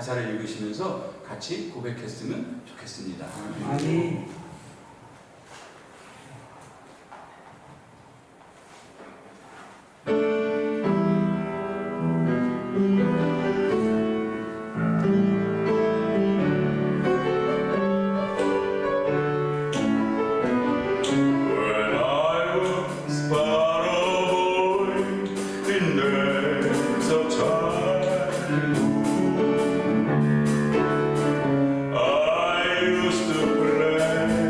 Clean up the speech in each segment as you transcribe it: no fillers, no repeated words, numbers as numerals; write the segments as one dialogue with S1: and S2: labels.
S1: 가사를 읽으시면서 같이 고백했으면 좋겠습니다.
S2: 아멘.
S3: I used to play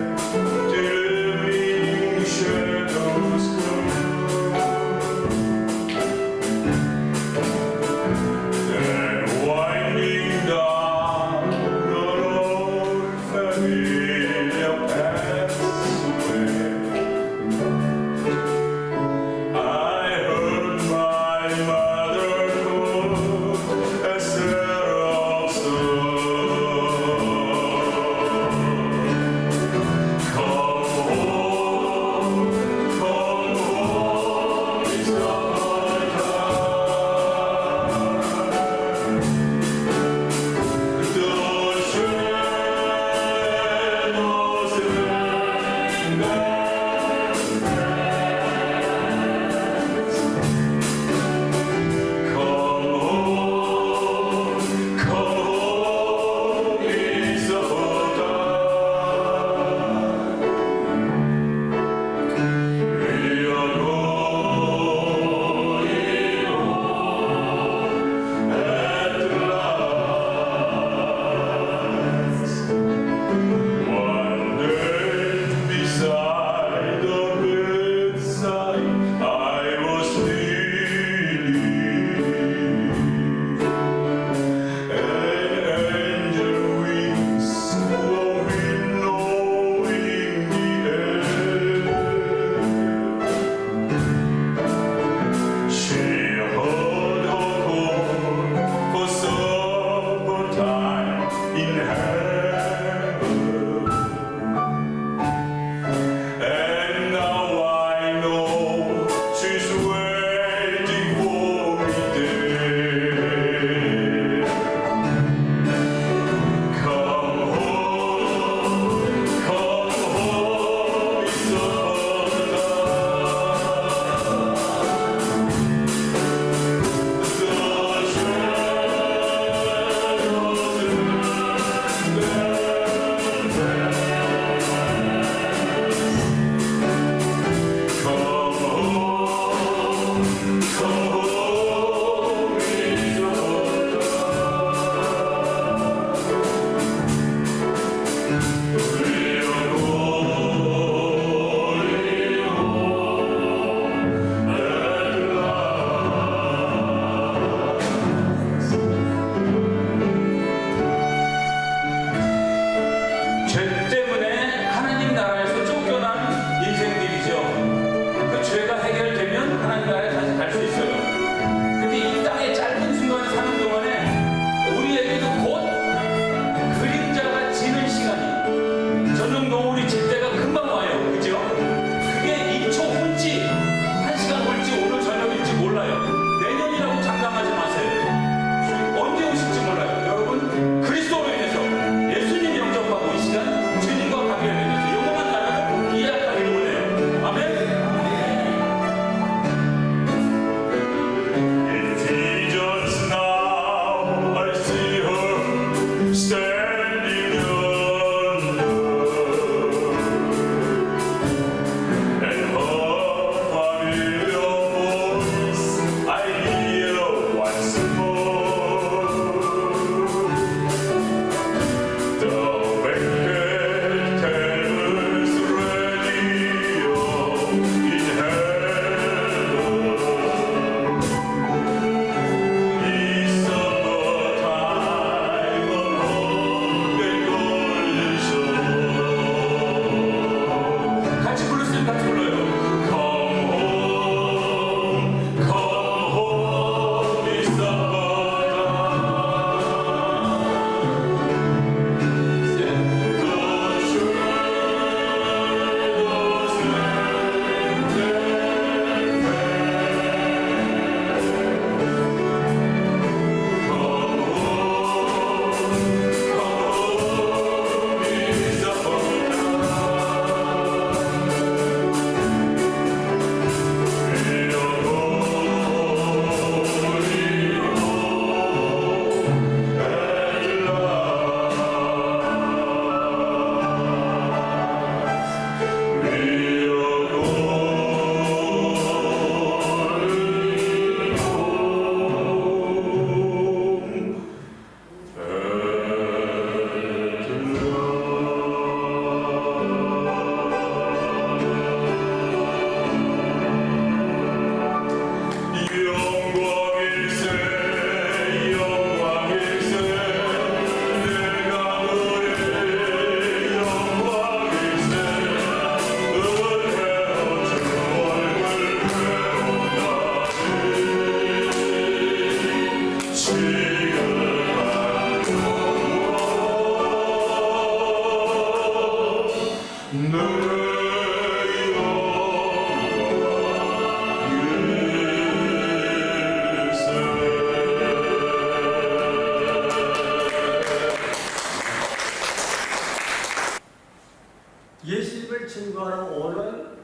S2: 증거하는 오는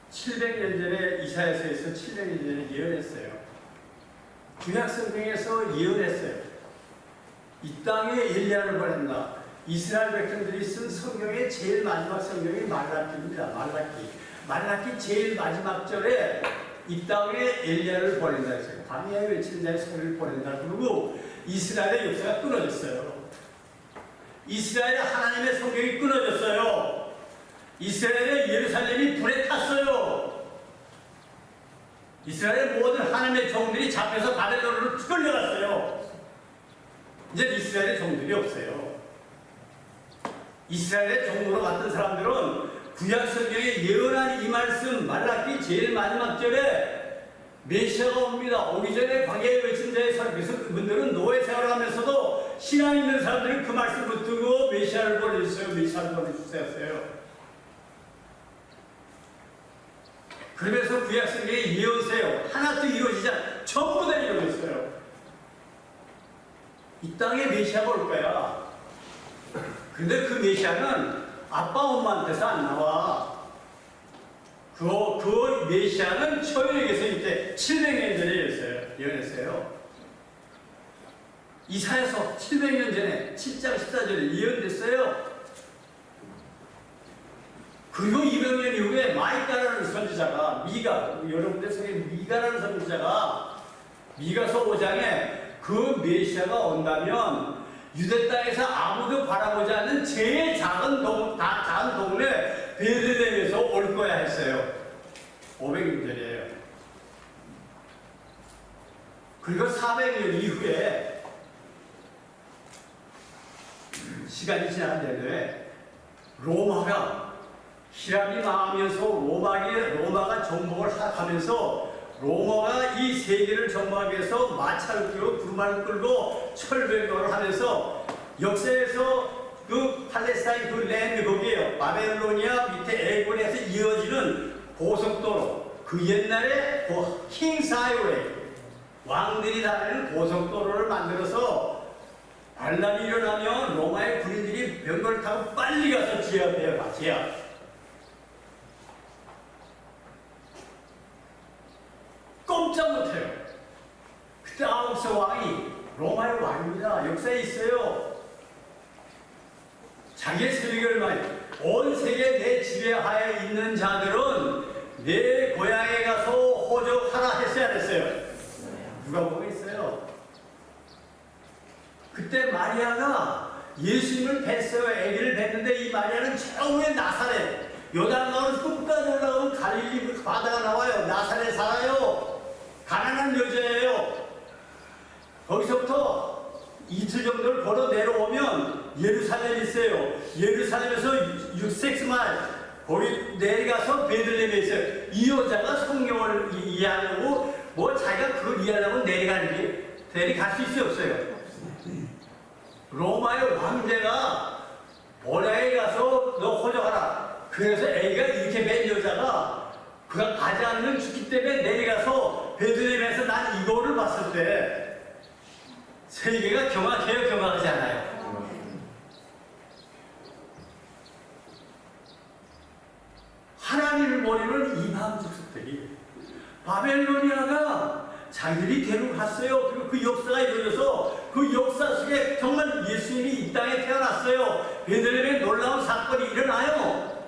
S2: 700년 전에 이사야서에서 700년 전에 예언했어요. 구약 성경에서 예언했어요. 이 땅에 엘리야를 보낸다. 이스라엘 백성들이 쓴 성경의 제일 마지막 성경이 말라기입니다. 말라기 제일 마지막 절에 이 땅에 엘리야를 보낸다 했어요. 광야에 외치는 자의 소리를 보낸다. 그리고 이스라엘의 역사가 끊어졌어요. 이스라엘의 하나님의 성경이 끊어졌어요. 이스라엘의 예루살렘이 불에 탔어요. 이스라엘의 모든 하나님의 종들이 잡혀서 바벨론으로 끌려갔어요. 이제 이스라엘의 종들이 없어요. 이스라엘의 종으로 갔던 사람들은 구약 성경에 예언한 이 말씀 말라기 제일 마지막 절에 메시아가 옵니다. 오기 전에 광야에 외친 자의 소리. 그래서 그분들은 노예 생활하면서도 신앙 있는 사람들이 그 말씀 붙들고 메시아를 보내주세요. 메시아를 보내주세요. 그러면서 구약 성경에 예언세요. 하나도 이루어지지 않아. 전부 다 이루어졌어요. 이 땅에 메시아가 올 거야. 근데 그 메시아는 아빠 엄마한테서 안 나와. 그 메시아는 초연에게서 이때 700년 전에 예언했어요. 이사야서 700년 전에 7장 14절에 예언됐어요. 그리고 200년 이후에 마이카라는 선지자가 여러분들 속에 미가라는 선지자가 미가서 5장에 그 메시아가 온다면 유대 땅에서 아무도 바라보지 않는 제일 작은 동네 베들레헴에서 올 거야 했어요. 500년 전이에요. 그리고 400년 이후에 시간이 지났는데 로마가 히람이 망하면서 로마가 정복을 하면서 로마가 이 세계를 정복하기 위해서 마차를 끌고 두루마를 끌고 철벽을 하면서 역사에서 그 팔레스타인 그 랜드 거기에요. 바벨로니아 밑에 에곤에서 이어지는 고속도로, 그 옛날에 그 킹사이웨이 왕들이 다니는 고속도로를 만들어서 반란이 일어나면 로마의 군인들이 병거를 타고 빨리 가서 제압해요. 제압. 꼼짝 못해요. 그때 아홉세 왕이 로마의 왕입니다. 역사에 있어요. 자기의 세력을 많이 온 세계 내 지배하에 있는 자들은 내 고향에 가서 호적하라 했어야 했어요. 누가 보겠어요? 그때 마리아가 예수님을 뵀어요. 아기를 뵀는데 이 마리아는 처음에 나사렛 요단강을 끝까지 올라가면 갈릴리 바다가 나와요. 나사렛 살아요. 가난한 여자예요. 거기서부터 이틀 정도를 걸어 내려오면 예루살렘이 있어요. 예루살렘에서 6마일 거기 내려가서 베들레헴에 있어요. 이 여자가 성경을 이해하려고 자기가 그걸 이해하려고 내려갈 수 있어요, 없어요? 로마의 황제가 보라에 가서 너 호적하라. 그래서 애기가 이렇게 맨 여자가 그가 가지 않으면 죽기 때문에 내려가서 베들레헴에서 난 이거를 봤을 때 세계가 경악해요, 경악하지 않아요? 하나님을 모르는 이방 족속들이 바벨로니아가 자기들이 데려갔어요. 그리고 그 역사가 이루어져서 그 역사 속에 정말 예수님이 이 땅에 태어났어요. 베들레헴에 놀라운 사건이 일어나요.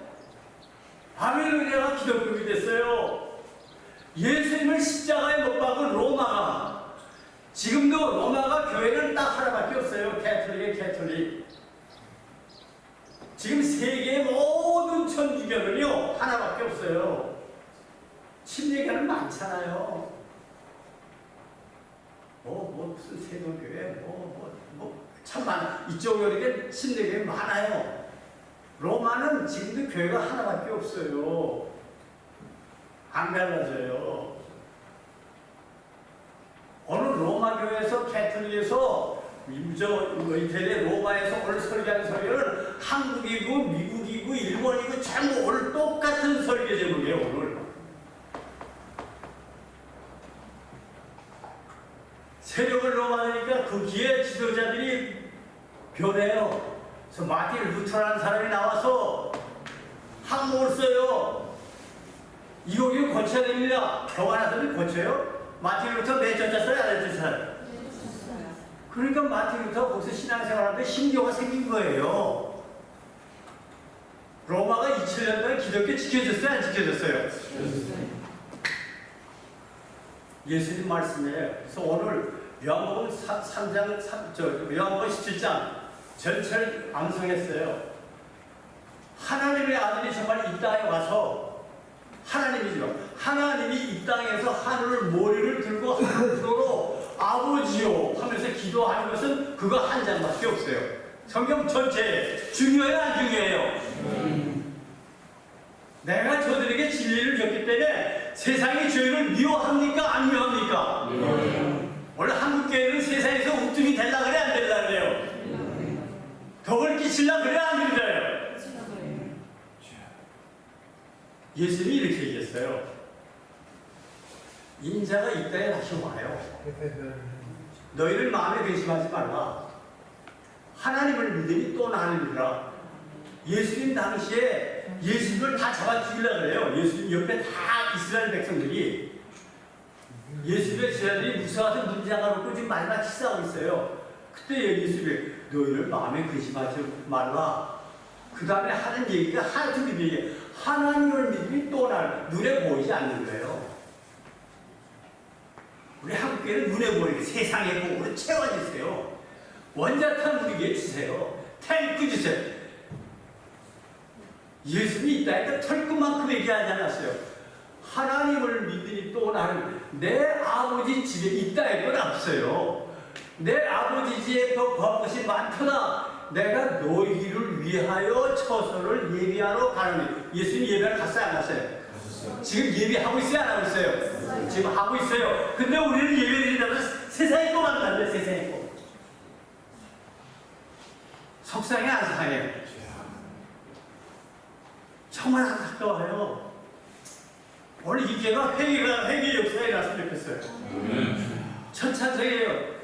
S2: 바벨로니아가 기독교가 됐어요. 예수님을 십자가에 못 박은 로마가 지금도 로마가 교회는 딱 하나밖에 없어요. 캐톨릭. 지금 세계의 모든 천주교는요 하나밖에 없어요. 침례교는 많잖아요. 무슨 세도교회 참 많아. 이쪽 요리에 침례교회 많아요. 로마는 지금도 교회가 하나밖에 없어요. 안 갈라져요. 어느 로마 교회에서 캐톨릭에서 이태리 로마에서 오늘 설교하는 설교를 한국이고 미국이고 일본이고 전부 오늘 똑같은 설교 제목이에요. 오늘 세력을 넘어가니까 그 기회 지도자들이 변해요. 그래서 마틴 루터라는 사람이 나와서 항목을 써요. 이거 고쳐야 됩니다. 교환하더니 고쳐요? 마틴 루터 내쫓았어요? 안 내쫓았어요? 그러니까 마틴 루터 거기서 신앙생활하는데 신교가 생긴 거예요. 로마가 2000년 동안 기독교 지켜줬어요? 안 지켜줬어요? 예수님 말씀이에요. 그래서 오늘 요한복음 3장, 요한복음 17장 전체를 암송했어요. 하나님의 아들이 정말 이 땅에 와서 하나님이죠. 하나님이 이 땅에서 하늘을 머리를 들고 하늘로 아버지요 하면서 기도하는 것은 그거 한 장밖에 없어요. 성경 전체에 중요해요, 안 중요해요? 내가 저들에게 진리를 줬기 때문에 세상의 죄를 미워합니까? 안 미워합니까? 원래 한국교회는 세상에서 우등이 되려 그래, 안 되려 그래요? 덕을 끼치려 그래, 안 그래요? 예수님이 이렇게 얘기했어요. 인자가 이 땅에 다시 와요. 너희를 마음에 근심하지 말라. 하나님을 믿으니 또 나를 믿으라. 예수님 당시에 예수님을 다 잡아 죽이려고 그래요. 예수님 옆에 다 이스라엘 백성들이 예수님의 제자들이 무서워서 문장을 놓고 지금 마지막 키스하고 있어요. 그때 예수님이 너희를 마음에 근심하지 말라. 그 다음에 하는 얘기가 하나님 얘기. 하나님을 믿으니 또 나를 눈에 보이지 않는 거예요. 우리 한국교회는 눈에 보이게 세상의 복으로 채워주세요. 원자탄 우리에게 주세요. 탱크 주세요. 예수님이 있다니까 털끝만큼 얘기하지 않았어요. 하나님을 믿으니 또 나를 내 아버지 집에 있다 할 건 없어요. 내 아버지 집에 더 구할 것이 많더라. 내가 너희를 위하여 처소를 예비하러 가노니. 예수님 예배를 갔어요, 안 갔어요? 지금 예배하고 있어요, 안 하고 있어요? 지금 하고 있어요. 근데 우리는 예배드리려면 세상에 또 만난대, 세상에 또. 속상해, 안 상해요? 정말 안타까워요. 오늘 이 교회가 회개 역사에 났으면 좋겠어요. 천찬성이에요.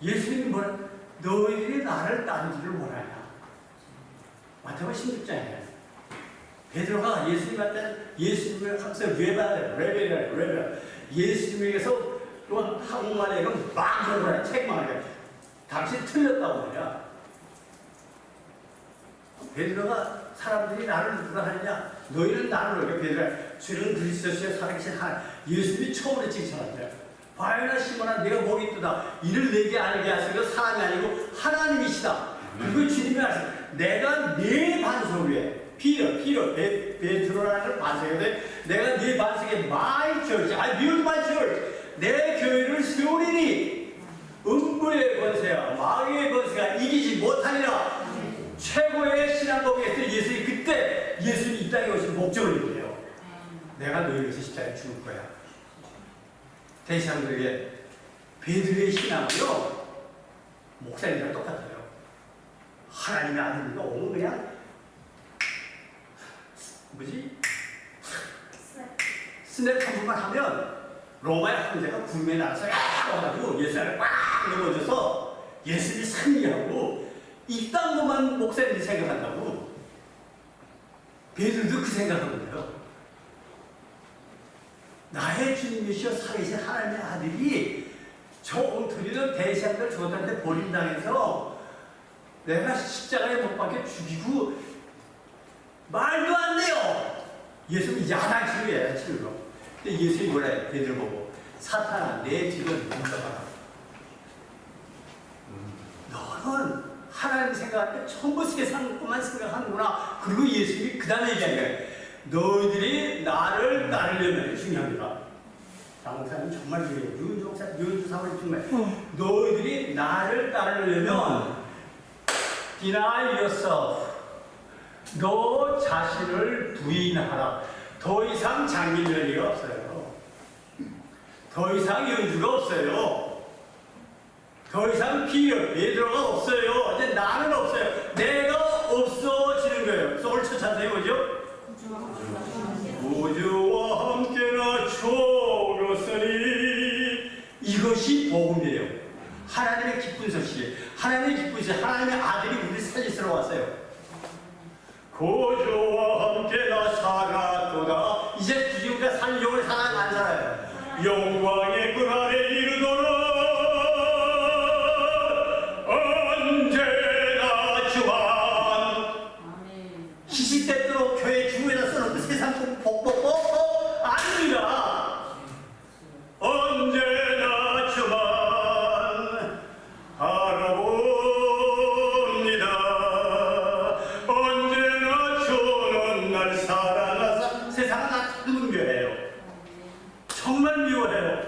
S2: 예수님이 뭐라? 너희들이 나를 따르지를 못하냐. 마태복음 16장이에요. 베드로가 예수님한테 예수님을 항상 레벨 예수님에게서 또 한국말에 이런 막 그러고 책망을 해. 당신 틀렸다고 그래요. 베드로가 사람들이 나를 누가 하느냐? 너희는 나를 이렇게 베드로가 주는 그리스도시에 살아계신 예수님이 처음으로 칭찬한대요. 바요나 시몬아 내가 목이 뜨다 이를 내게 알게 하시고 사람이 아니고 하나님이시다. 그리고 주님이 하시고 내가 네 반석 위에 베드로라는 반석에 내가 네 반석에 my church, I build my church 내 교회를 세우리니 음부의 권세와 마귀의 권세가 이기지 못하리라. 최고의 신앙법에서 예수님이 그때 예수님이 이 땅에 오신 목적을 얘기해요. 내가 너희를 위해서 십자가에 죽을 거야. 대시사람들에게 베드로의 신앙은요 목사님이랑 똑같아요. 하나님의 아들이니까 오면 그냥 뭐지? 스냅 한 번만 하면 로마의 황제가 구름에 날아서 야가지고 예수님을 꽉 넘어져서 예수님이 승리하고 이딴 것만 목사님이 생각한다고. 베드로도 그 생각하거든요. 나의 주님이시여 살아계신 하나님의 아들이 저 엉터리는 대시한들 죽었다는데 버림당해서 내가 십자가에 못 박혀 죽이고 말도 안 돼요. 예수님이 야단치로. 근데 예수님이 뭐라 해요? 베드로 보고 사탄아 내 뒤를 물러가라. 너는 하나님 생각할 때 전부 세상만 생각하는구나. 그리고 예수님이 그 다음에 얘기하는 거예요. 너희들이 나를 따르려면 중요합니다. 장목사님 정말 중요해요. 윤주 사모님 정말 너희들이 나를 따르려면 deny yourself 너 자신을 부인하라. 더 이상 장밀연이가 없어요. 더 이상 연주가 없어요. 더 이상 베드로가 없어요. 이제 나는 없어요. 내가 없어지는 거예요. 그래서 오늘 첫 찬송이 뭐죠? 우주와 함께나 초록선이 이것이 복음이에요. 하나님의 기쁜 소식, 하나님의 기쁜 소식, 하나님의 아들이 우리 살리시러 왔어요. 고조와 함께 나 살았도다. 이제 지금까지 산 영을 살아 안 살아요. 영광의 그 아래 이르도록 언제나 주만. 시시때때로 교회 주에다 써놓고 세상 복복복복 아닙니다. 언제나 주만 바라봅니다. 언제나 주는 날 사랑하사. 세상은 나 참 미워해요. 정말 미워해요.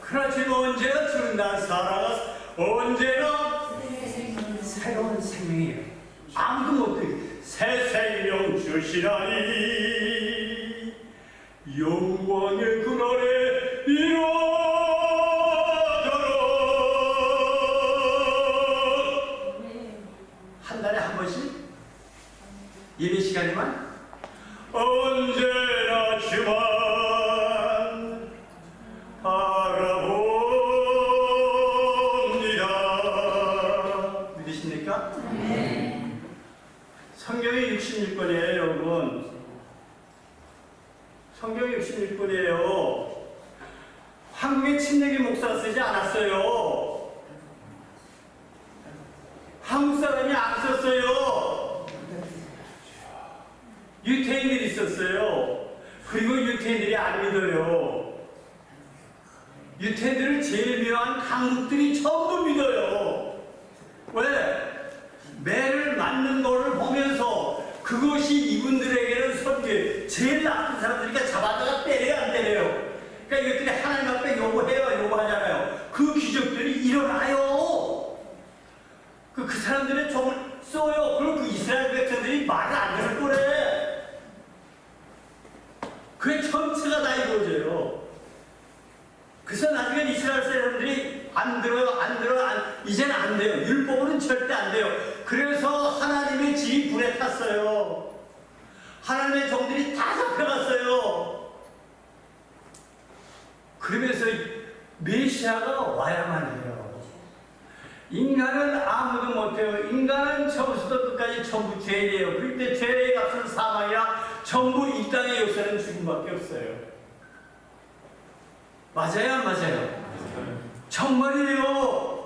S2: 그러나 제가 언제나 주는 날 사랑하사. 언제나 새로운 생명이에요. 아무도 못 되게 새 생명 주시라니. 영광의 그날에 이루도록. 한 달에 한 번씩 예배 시간이만 언제나 주만 바라봅니다. 믿으십니까? 성경이 66권이에요, 여러분. 성경이 66권이에요. 한국의 침례교 목사가 쓰지 않았어요. 한국 사람이 안 썼어요. 유태인들이 썼어요. 그리고 유태인들이 안 믿어요. 유태인들을 제일 미워한 한국들이 전부 믿어요. 왜? 매를 맞는 거를 보면서 그것이 이분들에게는 선교 제일 나쁜 사람들이니까 잡아다가 때려야 안 때려요. 그러니까 이것들이 하나님 앞에 요구해요, 요구하잖아요. 그 기적들이 일어나요. 그 사람들의 종을 써요. 그럼 그 이스라엘 백성들이 말을 안 들을 거래. 그게 전체가 다 이루어져요. 그래서 나중에 이스라엘 사람들이 안 들어요, 이제는 안 돼요. 율법으로는 절대 안 돼요. 그래서 하나님의 집이 불에 탔어요. 하나님의 종들이 다 잡혀갔어요. 그러면서 메시아가 와야만 해요. 인간은 아무도 못해요. 인간은 처음부터 끝까지 전부 죄예요. 그럴 때 죄의 값은 사망이라 전부 이 땅의 역사는 죽음밖에 없어요. 맞아요, 안 맞아요? 정말이에요.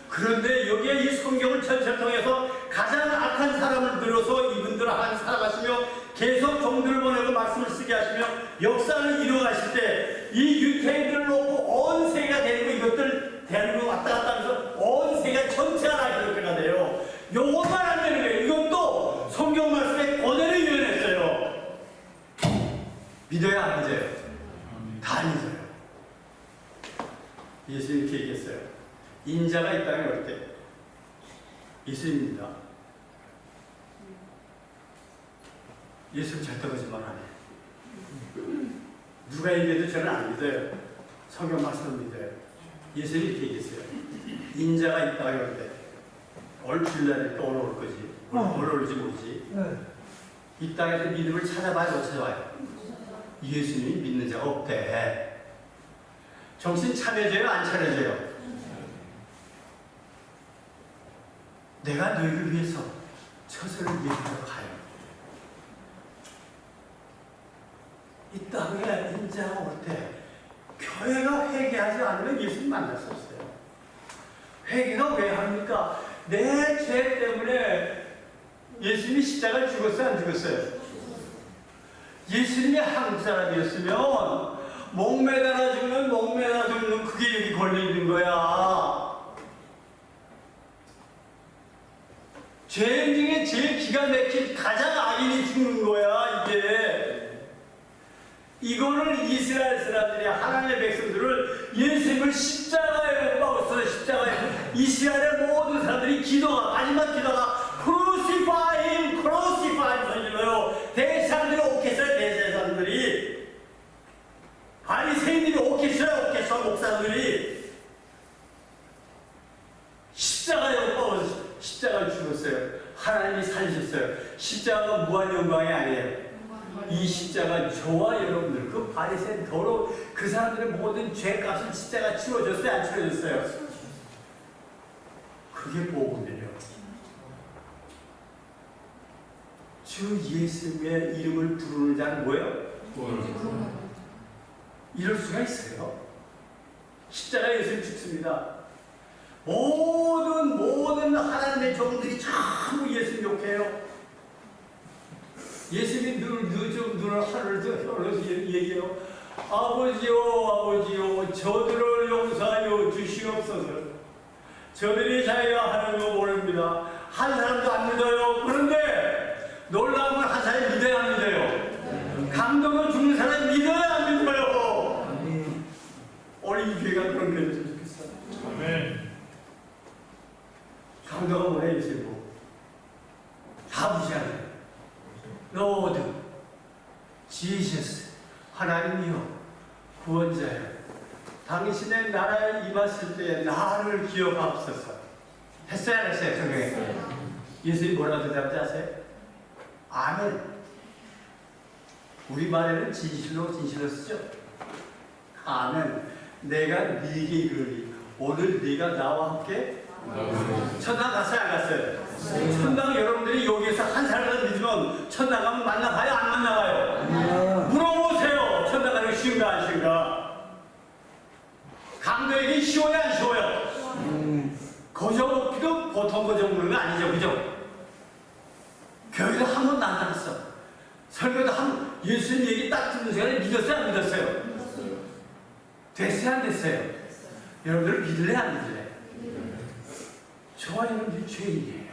S2: 그런데 여기에 이 성경을 전체를 통해서 가장 악한 사람을 들어서 이분들 하나님 살아가시며 계속 종들을 보내고 말씀을 쓰게 하시며 역사를 이루어가실 때 이 유태인들을 놓고 온 세계가 되고 이것들 대한민국 왔다 갔다 하면서 온 세계가 전체가 다 그렇게가 돼요. 요것만 안 되는 거예요. 이것도 성경 말씀에 그대로 이어냈어요. 믿어야 안 믿어요? 다 믿어요. 예수 이렇게 얘기했어요. 인자가 이 땅에 올 때 예수입니다. 예수는 절대 거짓말 안 해요. 누가 얘기해도 저는 안 믿어요. 성경 말씀을 믿어요. 예수는 이렇게 얘기했어요. 인자가 이 땅에 올 때 올 주일날에 또 올 거지. 올 올지 모르지. 이 땅에서 믿음을 찾아봐야 못 찾아봐요. 예수님이 믿는 자가 없대. 정신 차려져요? 안 차려져요? 내가 너희를 위해서 처소를 예비하러 가요. 이 땅에 인자가 올 때 교회가 회개하지 않으면 예수님 만날 수 없어요. 회개가 왜 합니까? 내 죄 때문에 예수님이 십자가를 죽었어요? 안 죽었어요? 예수님이 한국 사람이었으면 목매달아 죽는 그게 여기 걸려있는 거야. 죄인 중에 제일 기가 막힌 가장 악인이 죽는 거야, 이게. 이거를 이스라엘 사람들이 하나님의 백성들을 예수님을 십자가에 못 박았어요. 십자가에. 이스라엘의 모든 사람들이 기도가, 마지막 기도가 Crucify him, Crucify him 소리로요. 대사람들이 옥했어요, 대사람들이. 바리새인들이 옥했어요, 목사들이. 십자가에 못 박아서 십자가를 죽었어요. 하나님이 살리셨어요. 십자가가 무한 영광이 아니에요. 이 십자가 저와 여러분들 그 바리새인 더러운 그 사람들의 모든 죄값을 십자가 치러줬어요? 안 치러줬어요? 그게 복음이에요. 주 예수님의 이름을 부르는 자는 뭐예요? 이럴 수가 있어요. 십자가 예수님 죽습니다. 모든 하나님의 종들이 전부 예수님 욕해요. 예수님이 눈을 하늘을 들어서 얘기해요. 아버지요, 저들을 용서하여 주시옵소서. 저들이 자기가 하는 거 모릅니다. 한 사람도 안 믿어요. 그런데 놀라운 건 한 사람이 믿어야 안 믿어요. 강도로 죽는 사람이 믿어야 안 믿어요. 오늘 이 교회가 그런 교회가 됐으면 좋겠어요.
S3: 아멘.
S2: 강도가 뭐래 요새 다 무시하네. Lord, Jesus, 하나님이여, 구원자여, 당신의 나라에 임하실 때에 나를 기억하옵소서. 했어요, 안 했어요, 성경에? 예수님이 뭐라고 대답지 아세요? 아멘. 우리말에는 진실로 쓰죠. 아멘. 내가 네게 이르리. 오늘 네가 나와 함께 천당 갔어요, 안 갔어요? 천당 여러분들이 여기에서 한 사람을 믿으면 천당 가면 만나봐요, 안 만나봐요? 물어보세요. 천당 가는 게 쉬운가 안 쉬운가? 강도에게 쉬워요, 안 쉬워요? 거저 먹기도 보통 거저 먹는 거 아니죠, 그죠? 교회도 한 번도 안 나갔어. 설교도 예수님 얘기 딱 듣는 시간에 믿었어요, 안 믿었어요? 됐어요, 안 됐어요? 여러분들 믿을래, 안 믿을래? 저와 여러분들이 죄인이에요.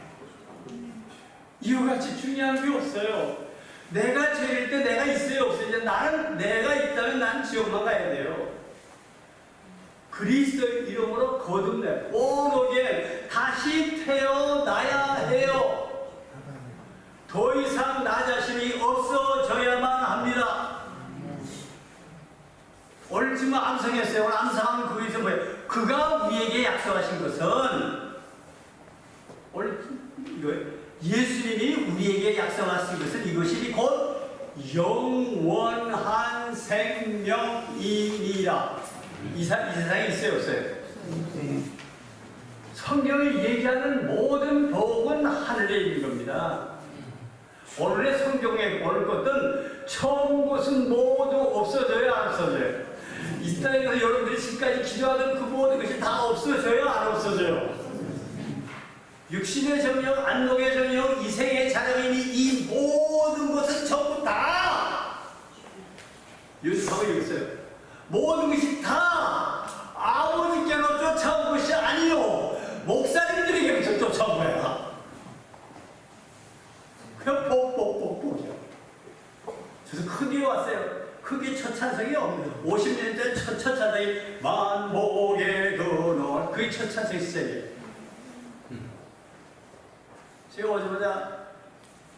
S2: 이거같이 중요한 게 없어요. 내가 죄일 때 내가 있어요, 없어요? 이제 내가 있다면 나는 지옥만 가야 돼요. 그리스도의 이름으로 거듭내 오르게 다시 태어나야 해요. 더 이상 나 자신이 없어져야만 합니다. 오늘 지금 암송했어요. 오늘 암송하면 거기서 뭐예요? 그가 우리에게 약속하신 것은 오늘 이거예요. 예수님이 우리에게 약속하신 것은 이것이 곧 영원한 생명이니라. 이 세상에 있어요, 없어요? 성경이 얘기하는 모든 복은 하늘에 있는 겁니다. 오늘의 성경에 오늘 것은 처음 것은 모두 없어져요, 안 없어져요? 이 땅에서 여러분들이 지금까지 기도하던 그 모든 것이 다 없어져요, 안 없어져요? 육신의 정령, 안목의 정령, 이생의 자랑이니 이 모든 것은 전부 다 요즘하고 여기 있어요. 모든 것이 다 아버지께로 쫓아온 것이 아니요 목사님들에게 쫓아온 거야. 그냥 복이요. 그래서 크게 왔어요. 크게 첫 찬성이요. 50년 전 첫 찬성이 만복의 근원. 그게 첫 찬성이 시작이에요. 제가 어제보다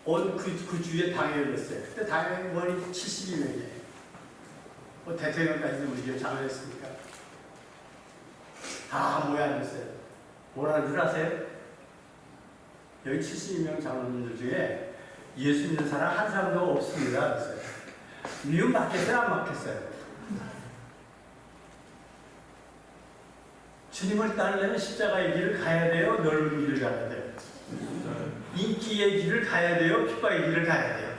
S2: 온 그 주에 당회였어요. 그때 당회원이 72명이에요. 뭐 대통령까지도 우리 교회 장을 했으니까. 다 모여 앉았어요. 뭐라는 줄 아세요? 여기 72명 장로님들 중에 예수 믿는 사람 한 사람도 없습니다. 그랬어요. 미움 받겠어요? 안 받겠어요? 주님을 따르려면 십자가의 길을 가야 돼요? 넓은 길을 가야 돼요? 인기의 길을 가야 돼요? 핍박의 길을 가야 돼요?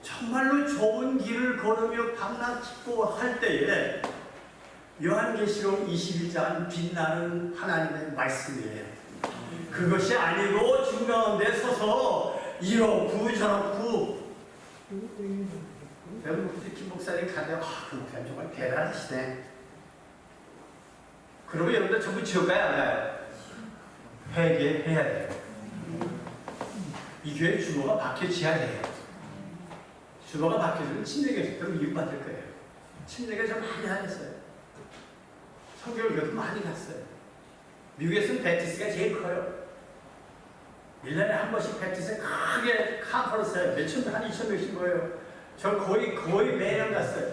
S2: 정말로 좋은 길을 걸으며 밤낮 기도할 때에 요한계시록 21장은 빛나는 하나님의 말씀이에요. 그것이 아니고 중가운데 서서 이렇고 저렇고 여러분 김 목사님 가면 그 목사님 정말 대단하시네. 그러면 여러분들 전부 지옥 가야 안 가요? 회개해야 돼요. 이 교회 주보가 박혀지어야 돼요. 주보가 박혀지면 침례교에서 미움받을 거예요. 침례교 좀 많이 다녔어요. 성경교도 많이 갔어요. 미국에서는 베티스가 제일 커요. 1년에 한 번씩 베티스에 크게 컨퍼런스에 몇천, 한 2,000명씩 모여요. 저 거의 매년 갔어요.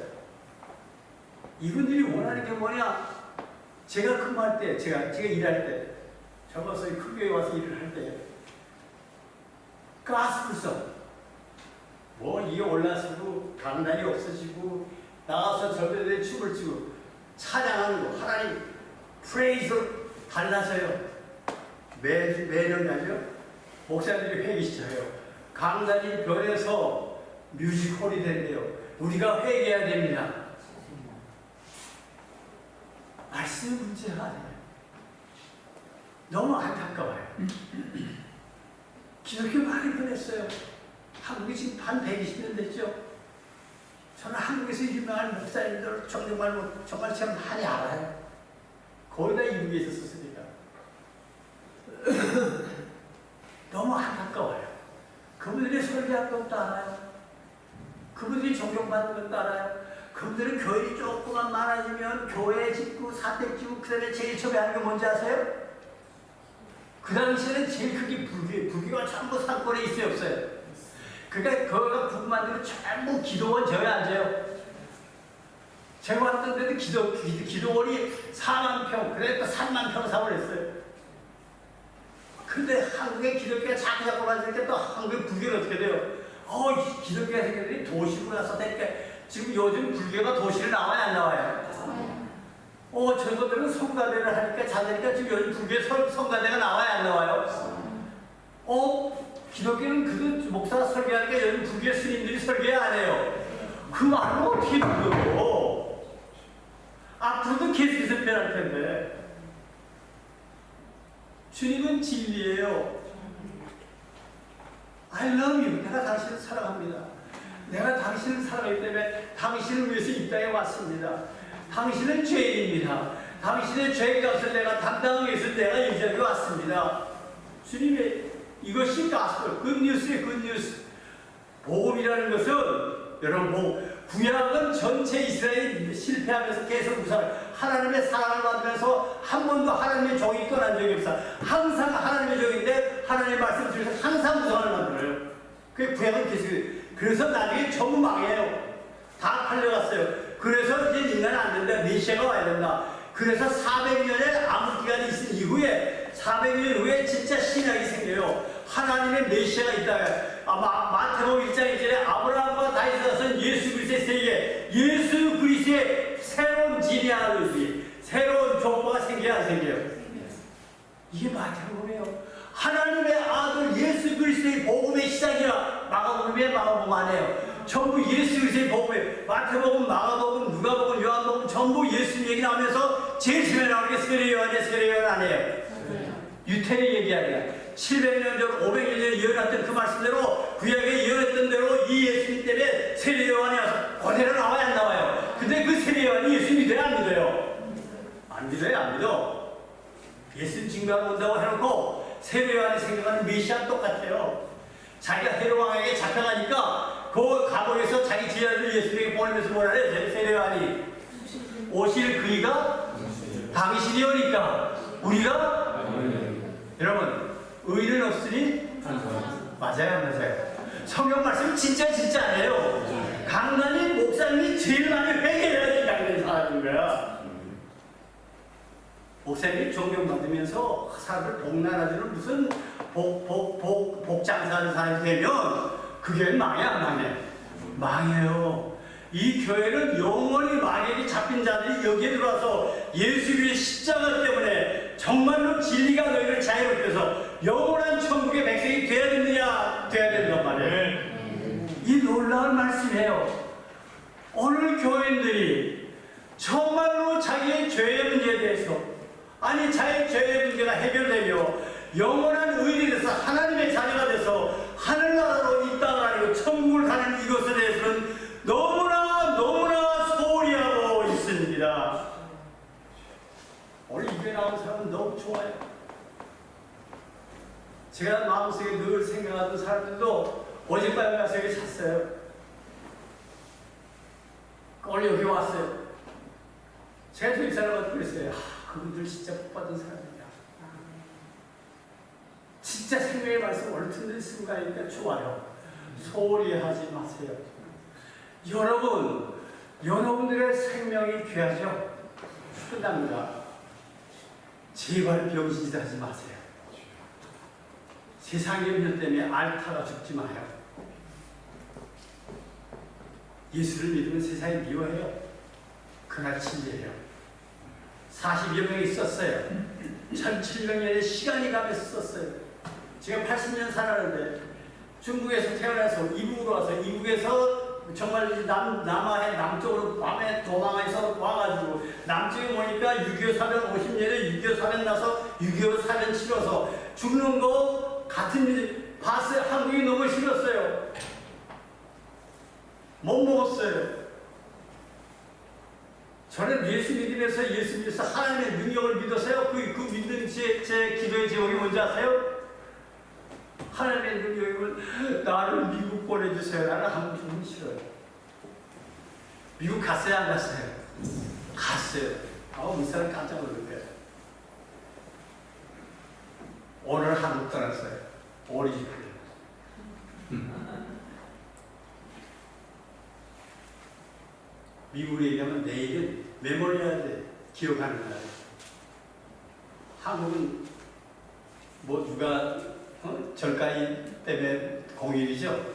S2: 이분들이 원하는 게 뭐냐? 제가 근무할 때, 제가 일할 때, 적어서 큰 교회 와서 일을 할 때, 가스불성. 뭐, 이게 올라서고, 강단이 없어지고, 나가서 저들에 춤을 추고, 찬양하는 거, 하나님, 프레이즈로 달라서요. 매년이죠. 목사님들이 회개시켜요. 강단이 변해서 뮤지컬이 된대요. 우리가 회개해야 됩니다. 말씀 문제가 아니에요. 너무 안타까워요. 기독교 많이 변했어요. 한국이 지금 반 120년 됐죠. 저는 한국에서 유명한 목사님들 정말 제가 많이 알아요. 거의 다 이북에 있었으니까. 너무 안타까워요. 그분들이 설교할 것도 알아요. 그분들이 존경받는 것도 알아요. 그분들은 교인이 조금만 많아지면 교회 짓고 사택 짓고 그 다음에 제일 처음에 하는 게 뭔지 아세요? 그 당시에는 제일 크게 불교가 전부 상권에 있어요, 없어요? 그러니까 거기가 북만들은 전부 기도원 저에 앉아요. 제가 왔던 데도 기도원이 4만 평, 그래도 3만 평 사업을 했어요. 근데 한국의 기독교가 자꾸 맞으니까 또 한국의 불교는 어떻게 돼요? 기독교가 생겼더니 도시로 나서 되니까 지금 요즘 불교가 도시를 나와요, 안 나와요? 저들은 성가대를 하니까 자들이니까 지금 요즘 불교의 성가대가 나와요, 안 나와요? 기독교는 그도 목사가 설교하니까 요즘 불교의 스님들이 설교 안 해요. 그 말은 어떻게 믿어요? 앞으로도 계속해서 변할 텐데. 주님은 진리예요. I love you. 내가 당신을 사랑합니다. 내가 당신을 사랑하기 때문에 당신을 위해서 이 땅에 왔습니다. 당신은 죄인입니다. 당신의 죄값을 내가 담당하기 위해서 내가 이 자리에 왔습니다. 주님의 이것이 가스펠, 굿뉴스의 굿뉴스. 복음이라는 것은 여러분 구약은 전체 이스라엘이 실패하면서 계속 하나님의 사랑을 받으면서 한 번도 하나님의 종이 떠난 적이 없어. 항상 하나님의 종인데 하나님의 말씀을 들으면서 항상 무상을 만들어요. 그게 구약은 계속. 그래서 나중에 전부 망해요. 다 팔려갔어요. 그래서 이제 인간은 안 된다. 메시아가 와야 된다. 그래서 400년의 암흑기간이 있은 이후에 400년 후에 진짜 신약이 생겨요. 하나님의 메시아가 있다. 마태복음 1장 1절에 아브라함과 다윗에 나선 예수 그리스도의 세계, 예수 그리스도의 새로운 진리하는 새로운 족보가 생겨야 안 생겨요? 이게 마태복음이에요. 하나님의 아들 예수 그리스도의 복음의 시작이라. 마가복음에 마가복음 안 해요. 전부 예수 그리스도의 복음에 마태복음, 마가복음, 누가복음, 요한복음 전부 예수님 얘기 나오면서 제일 처음에 나오는 게 스가랴 안 해요. 유태인 얘기하니까 700년 전, 500년 전에 예언했던 그 말씀대로 구약에 예언했던 대로 이 예수님 때문에 세례 요한이 와서 그대로 나와야 안 나와요. 근데 그 세례 요한이 예수 믿어요, 안 믿어요? 안 믿어요, 안 믿어. 예수 증거하러 온다고 해놓고 세례 요한이 생각하는 메시아는 똑같아요. 자기가 헤롯 왕에게 잡혀가니까 그 감옥에서 자기 제자들 예수님에게 보내면서 뭐라 그래? 세례 요한이 오실 그이가 당신이 오니까 우리가 여러분 의는 없으니 맞아요. 성경 말씀 진짜 아니에요. 강단이 목사님이 제일 많이 회개해야지 강단이 사라진 거야. 목사님이 존경받으면서 사람들 복나라주는 무슨 복장사하는 사람이 되면 그 교회는 망해 안 망해? 망해요. 이 교회는 영원히 마귀에게 잡힌 자들이 여기에 들어와서 예수 그리스도의 십자가 때문에 정말로 진리가 너희를 자유롭게 해서 영원한 천국의 백성이 돼야 되느냐? 돼야 된단 말이에요. 이 놀라운 말씀이에요. 오늘 교인들이 정말로 자기의 죄의 문제에 대해서 자기의 죄의 문제가 해결되며 영원한 의인이 돼서 하나님의 자녀가 돼서 하늘나라로 이 땅을 아니고 천국을 가는 이것에 대해서는 너무나 소홀히 하고 있습니다. 오늘 이교회 나온 사람은 너무 좋아요. 제가 마음속에 늘 생각하던 사람들도 어젯밤에 가서 여기 잤어요. 오늘 여기 왔어요. 제가 저 입사람한테 그랬어요. 그분들 진짜 복받은 사람이다. 진짜 생명의 말씀 얼큰들 순간이니까 좋아요. 소홀히 하지 마세요. 여러분들의 생명이 귀하죠? 끝납니다. 제발 병신짓 하지 마세요. 세상의 음료 때문에 앓다가 죽지 마요. 예수를 믿으면 세상이 미워해요. 그날 진리해요. 40여 명이 있었어요. 1700년의 시간이 가면서 썼어요. 제가 80년 살았는데 중국에서 태어나서 이북으로 와서 이북에서 정말 남한의 남쪽으로 밤에 도망해서 와가지고 남쪽에 오니까 6.25 사변 50년에 6.25 사변 나서 6.25 사변 치러서 죽는 거 같은 일 봤어요. 한국이 너무 싫었어요. 못 먹었어요. 저는 예수 믿으면서 하나님의 능력을 믿었어요. 그 믿는 제 기도의 제목이 뭔지 아세요? 하나님의 능력을 나를 미국 보내주세요. 나는 한국 죽으면 싫어요. 미국 갔어요? 안 갔어요? 갔어요. 이 사람 깜짝 놀랐어요. 오늘 한국 떠났어요. 오리지널. 미국에 얘기하면 내일은 메모리얼 기억하는 날. 한국은 뭐 누가 절가인 때문에 공휴일이죠?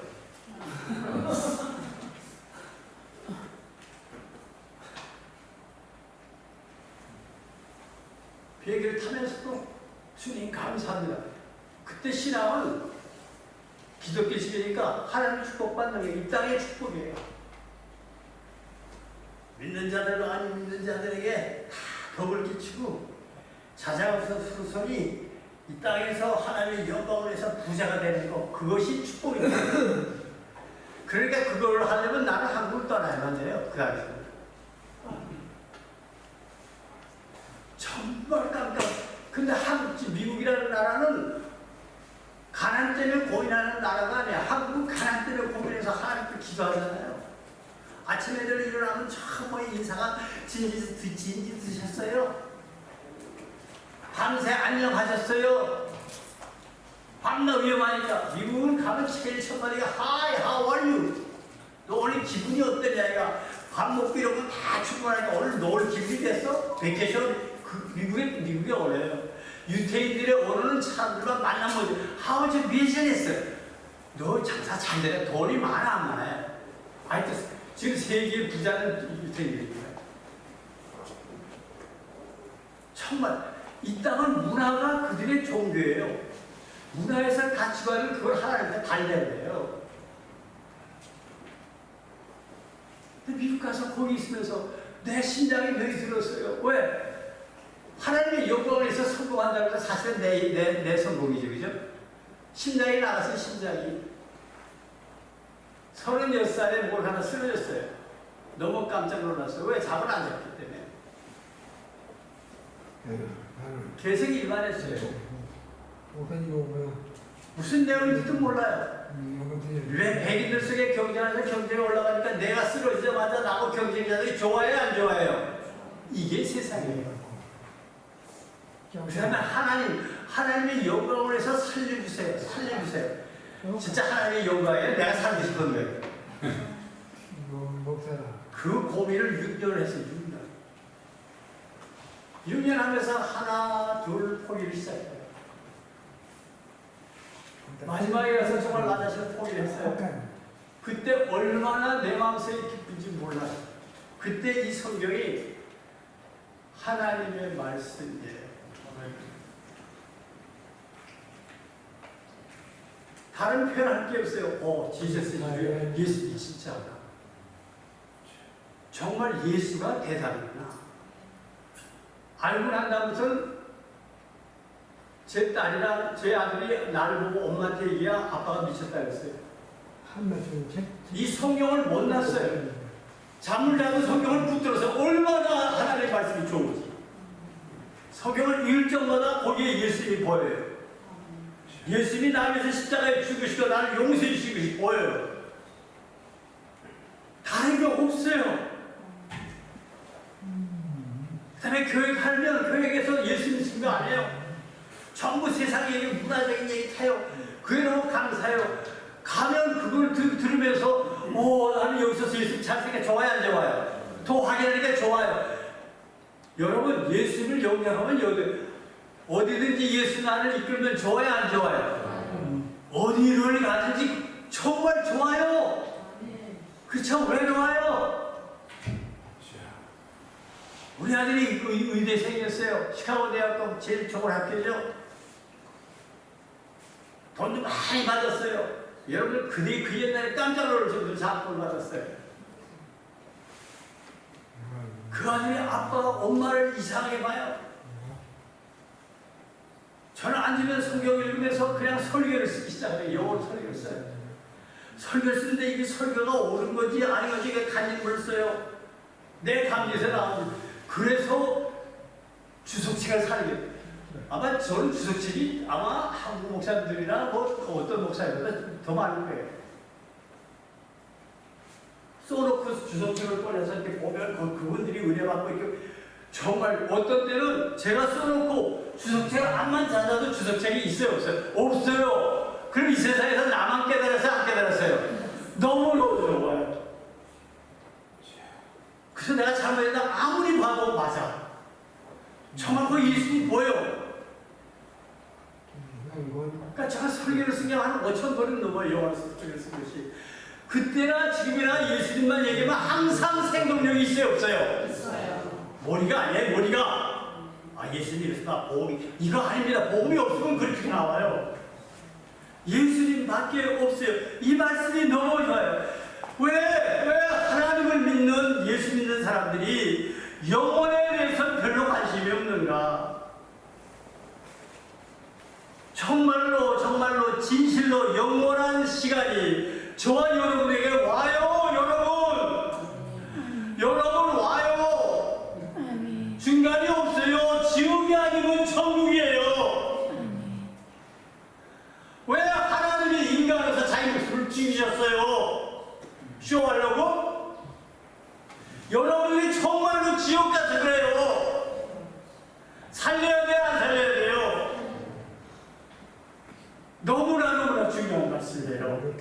S2: 비행기를 타면서도 주님 감사합니다. 그때 신앙은 기독교 시대니까 하나님 축복받는 게 이 땅의 축복이에요. 믿는 자들과 안 믿는 자들에게 다 덕을 끼치고 자자없어 수선이 이 땅에서 하나님의 영광을 해서 부자가 되는 것, 그것이 축복입니다. 그러니까 그걸 하려면 나는 한국을 떠나야만 돼요. 그 당시에 정말 깜깜. 근데 미국이라는 나라는 가난 때문에 고민하는 나라가 아니야. 한국은 가난 때문에 고민해서 하나님께 기도하잖아요. 아침에 일어나면 처음에 인사가 진지 드셨어요? 밤새 안녕하셨어요? 밤낮 위험하니까. 미국은 가면 제일 첫 마디가 Hi, how are you? 너 오늘 기분이 어떠냐? 얘가 밥 먹고 이런 거 다 출근하니까 오늘 너 오늘 기분이 됐어? 베케이션? 미국에 어려요. 유태인들의 오르는 사람들만 만나면 How was your business? 너 장사 잘 되냐? 돈이 많아 안 많아요? 하여튼 지금 세계 부자는 유태인들입니다. 정말 이 땅은 문화가 그들의 종교예요. 문화에서 가치관을 그걸 하나님한테 달래요. 근데 미국 가서 거기 있으면서 내 심장이 뇌이 들었어요. 왜? 하나님의 영광을 위해서 성공한다고 해서 사실은 내 성공이죠. 그죠? 심장이 나갔어요. 심장이 36살에 뭘 하나 쓰러졌어요. 너무 깜짝 놀랐어요. 왜? 잠을 안 잤기 때문에. 계속 일만 했어요. 무슨 내용인지도 몰라요. 왜 백인들 속에 경쟁하면서 경쟁이 올라가니까 내가 쓰러지자마자 나하고 경쟁자들이 좋아해요? 안 좋아해요? 이게 세상이에요. 그러면 하나님의 영광을 해서 살려주세요. 살려주세요. 진짜 하나님의 영광이에요? 내가 살고 싶은 거예요. 그 고민을 6년을 했어요. 6년 하면서 하나 둘 포기를 시작해요. 마지막에 가서 정말 나 자신을 포기를 했어요. 그때 얼마나 내 마음속에 기쁜지 몰라요. 그때 이 성경이 하나님의 말씀이에요. 다른 표현할 게 없어요. 지저스 예수님이 진짜다. 정말 예수가 대단하구나. 알고 난 다음부터는 제 딸이랑 제 아들이 나를 보고 엄마한테 얘기야 아빠가 미쳤다 그랬어요. 이 성경을 못 놨어요. 잠을 자도 성경을 붙들어서 얼마나 하나님의 말씀이 좋은지. 성경을 읽을 적마다 거기에 예수님이 보여요. 예수님이 나를 위해서 십자가에 죽으시고 나를 용서해 주신 것이 보여요. 다른 게 없어요. 그 다음에 교육하면 교육에서 예수님 주신 거 아니에요. 전부 세상 얘기, 문화적인 얘기 타요. 그게 너무 감사해요. 가면 그걸 들으면서 나는 여기서 예수님 잘생겨 좋아요 안 좋아요? 더 확인하니까 좋아요. 여러분 예수님을 영접하면 어디든지 예수 나를 이끌면 좋아요 안 좋아요? 어디를 가든지 정말 좋아요. 그쵸? 왜 좋아요? 우리 아들이 의대생이었어요. 있어요. 시카고 대학교 제일 좋은 학교죠. 돈도 많이 받았어요. 여러분 그 옛날에 깜짝 놀랄 정도로 장학금을 받았어요. 그 아들이 아빠가 엄마를 이상하게 봐요. 저는 앉으면 성경 읽으면서 그냥 설교를 쓰기 시작해요. 영어로 설교를 써요. 설교를 쓰는데 이게 설교가 옳은 건지 아닌 건지 이게 간직물을 써요. 내 감리에서 나오는. 그래서 주석책을 사게 돼요. 아마 저는 주석책이 아마 한국 목사님들이나 뭐 어떤 목사님보다 더 많을 거예요. 써놓고 주석책을 꺼내서 이렇게 보면 그분들이 은혜받고 이렇게 정말 어떤 때는 제가 써놓고 주석책을 암만 찾아도 주석책이 있어요 없어요? 없어요. 그럼 이 세상에서 나만 깨달았어요 안 깨달았어요? 너무너무 좋아요. 그래서 내가 잘못했다 아무리 봐도 맞아. 정말 그 예수님 보여. 그러니까 제가 설교를 쓴 게 한 5,000번은 넘어요. 영어로 설교를 쓴 것이. 그때나 지금이나 예수님만 얘기하면 항상 생동력이 있어요 없어요?
S3: 있어요.
S2: 머리가 아니에요 머리가. 아 예수님 이랬으나 복음이 이거 아닙니다. 복음이 없으면 그렇게 나와요. 예수님밖에 없어요. 이 말씀이 너무 좋아요. 왜 하나님을 믿는 예수 믿는 사람들이 영혼에 대해서 별로 관심이 없는가? 정말로 진실로 영원한 시간이 저와 여러분에게 와요. 여러분 와요. 중간이 없어요. 지옥이 아니면 천국이에요. 왜 하나님이 인간으로서 자기 목숨을 죽이셨어요? 쇼하려고? 여러분들이 정말로 지옥 가서 그래요. 살려야 돼, 안 살려야 돼요? 너무나 중요한 말씀이에요.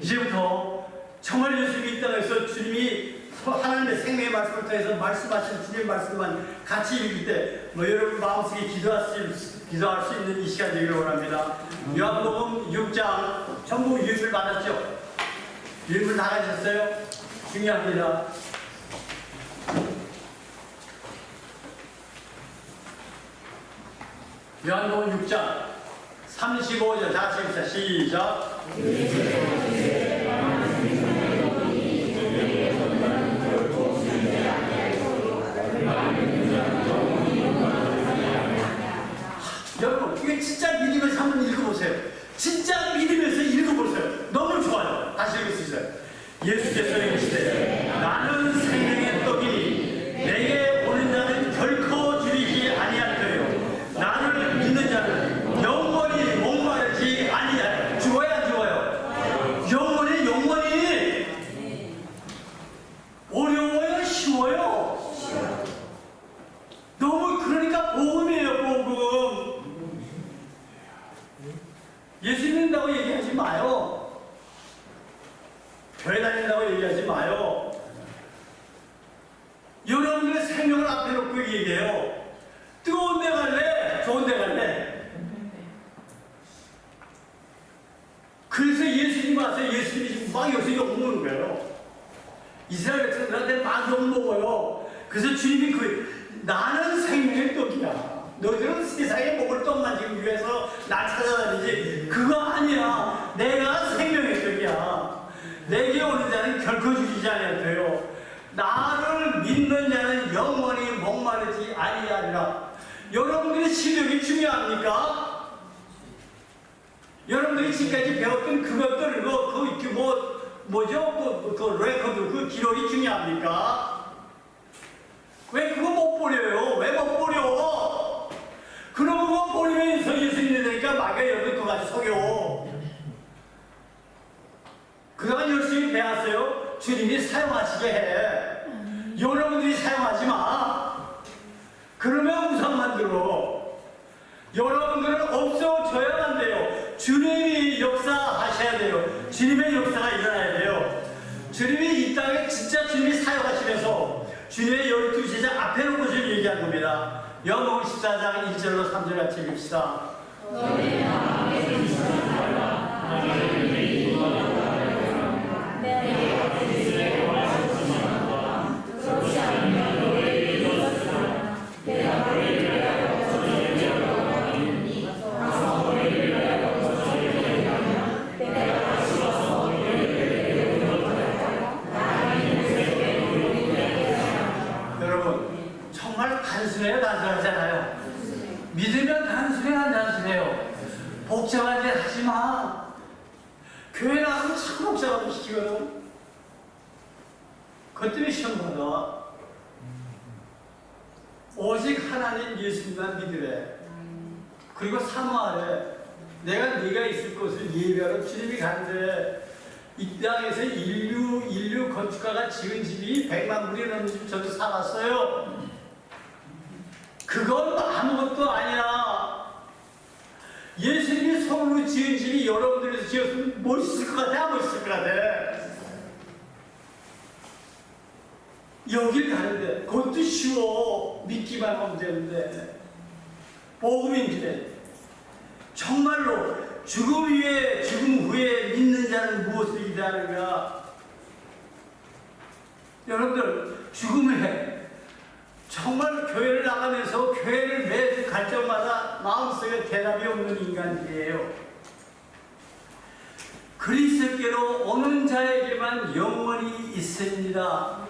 S2: 이제부터 정말 예수님이 이 땅에서 주님이 하나님의 생명의 말씀을 통해서 말씀하신 주님의 말씀만 같이 읽을 때 여러분 마음속에 기도할 수 있는 이 시간 되기를 원합니다. 요한복음 6장 전부 유입을 받았죠? 유입을 다 가졌어요? 중요합니다. 요한복음 6장 35절 다 같이 읽자. 시작. 여러분 이게 진짜 믿으면서 한번 읽어보세요. 진짜 믿으면서 읽어보세요. 너무 좋아요. 다시 읽을 수 있어요. 예수께서 이르시되 나는 생명의 떡이니 내게 오는 자는 결코 줄이지 아니할 터요 나를 믿는 자는 영원히 목마르지 아니하리라. 죽어야 안 죽어요? 영원히 어려워요? 쉬워요? 너무 그러니까 복음이에요. 복음. 예수 믿는다고 얘기하지 마요. 교회 다닌다고 얘기하지 마요. 여러분들의 생명을 앞에 놓고 얘기해요. 뜨거운 데 갈래? 좋은 데 갈래? 그래서 예수님 와서 예수님이 지금 막 여기서 욕먹는 거예요. 이스라엘 백성들한테 막 욕먹어요. 그래서 주님이 나는 생명의 떡이야. 너희들은 세상에 먹을 떡만 지금 위해서 날 찾아다니지. 그거 아니야. 내가 생명의 떡이야. 내게 오는 자는 결코 죽이지 아니하여요 나를 믿는 자는 영원히 목마르지 아니하리라. 여러분들의 실력이 중요합니까? 여러분들이 지금까지 배웠던 그것들 그 레코드 그 기록이 중요합니까? 왜 그거 못 버려요? 왜 못 버려? 그런 거 버리면서 예수님이 되니까 마귀가 여러분 그거 가지고 속여. 그동안 열심히 배웠어요. 주님이 사용하시게 해. 여러분들이 사용하지 마. 그러면 우상만 들어. 여러분들은 없어져야만 돼요. 주님이 역사하셔야 돼요. 주님의 역사가 일어나야 돼요. 주님이 이 땅에 진짜 주님이 사용하시면서 주님의 12제자 앞에 놓고 지금 얘기한 겁니다. 요한복음 14장 1절로 3절 같이 읽읍시다.
S3: 너희 마음에 미치지 말라. 나를 내게 얻으시기를 원하셨지만 그렇지 않으면 너희를 이뤘으나 내가 너희를
S2: 그러잖아요. 믿으면 단순해 안 단순해요? 복잡한 짓 하지 마. 교회 나가면 자꾸 복잡하게 시키거든. 그것 때문에 시험 받아. 오직 하나님 예수님만 믿으래. 그리고 사모하래. 내가 네가 있을 곳을 예배하러 주님이 가는데 이 땅에서 인류 건축가가 지은 집이 100만 불이 넘는 집 저도 살았어요. 그건 아무것도 아니야. 예수님이 손으로 지은 집이 여러분들에서 지었으면 멋있을 것 같아? 안 멋있을 것 같아? 여길 가는데 그것도 쉬워. 믿기만 하면 되는데 복음인데 정말로 죽음 후에 믿는 자는 무엇을 기대하는가? 여러분들 죽음 후에 정말 교회를 나가면서 교회를 매주 갈 때마다 마음속에 대답이 없는 인간들이에요. 그리스도께로 오는 자에게만 영원히 있습니다.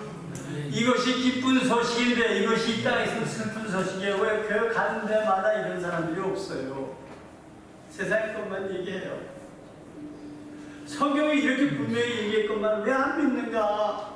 S2: 이것이 기쁜 소식인데 이것이 이 땅에서 슬픈 소식이에요. 왜 교회 가는 데마다 이런 사람들이 없어요? 세상의 것만 얘기해요. 성경이 이렇게 분명히 얘기했건만 왜 안 믿는가?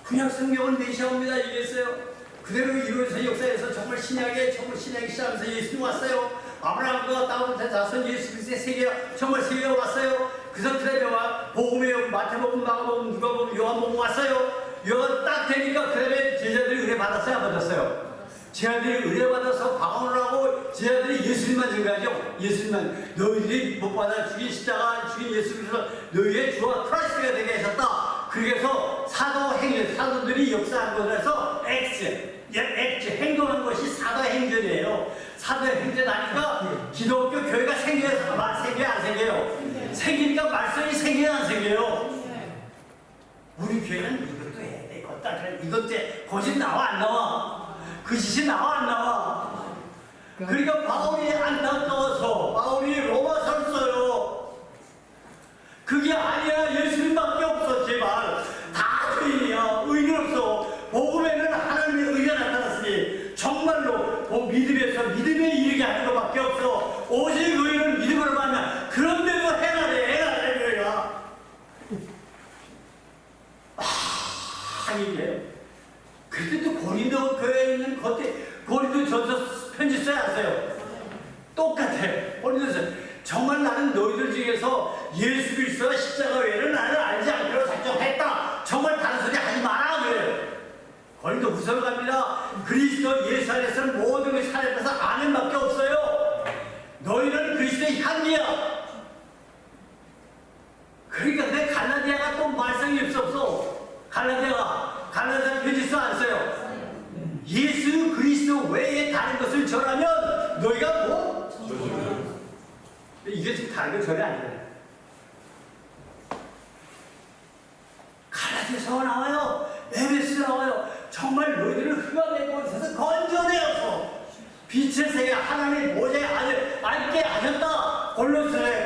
S2: 구약 성경은 메시아입니다 얘기했어요. 그대로 이루어져서 역사에서 정말 신약이 시작하면서 예수님 왔어요. 아브라함과 다윗의 자손 예수 그리스도의 세계가 정말 세계가 왔어요. 그래서 그다음에 복음에 마태복음, 마가복음, 누가복음, 요한복음 왔어요. 요한 딱 되니까 그다음에 제자들이 은혜 받았어요, 안 받았어요? 제자들이 은혜 받아서 방언을 하고 제자들이 예수님만 증거하죠. 예수님만 너희들이 못 받아 죽인 십자가 죽인 예수 그리스도 너희의 주와 크리스트가 되게 하셨다. 그래서 사도들이 역사한 것에서 액트 행동한 것이 사도행전이에요. 사도행전 하니까 기독교 교회가 생겨요, 안 생겨요? 생기니까 말씀이 생겨요, 안 생겨요? 우리 교회는 이것도 해야 돼. 이것도 거짓 나와 안 나와? 그 짓이 나와 안 나와? 그러니까 바울이 안타까워서 바울이 로마서를 써요. 그게 아니야. 예수님밖에 없어. 제발 다 죄인이야. 의인 없어. 복음에는 하나님의 의가 나타났으니 정말로 믿음에서 믿음에 이르게 하는 것밖에 없어. 오직 의인은 믿음으로 만나. 그런데도 행하래 거야. 이게 그때도 고린도 교회에 있는 고린도 전서 편지 써야 하세요. 똑같아. 고린도서 정말 나는 너희들 중에서 예수 그리스도가 십자가 외에는 나를 알지 않기로 작정했다. 정말 다른 소리 하지 마라 그래요. 고린도 후서를 갑니다. 그리스도 예수 안에서는 모든 것이 살아있어서 아는 밖에 없어요. 너희는 그리스도의 향기야. 그러니까 내 갈라디아가 또 말썽이 없어. 갈라디아 편지 써 안 써요? 예수 그리스도 외에 다른 것을 전하면 너희가 뭐? 이게 지금 다른 거 전혀 아니에요. 갈라디아서가 나와요. 에베소 나와요. 정말 너희들을 흑암의 곳에서 건져내어서 빛의 세계 하나님의 보좌에 앉게 하셨다. 골로새에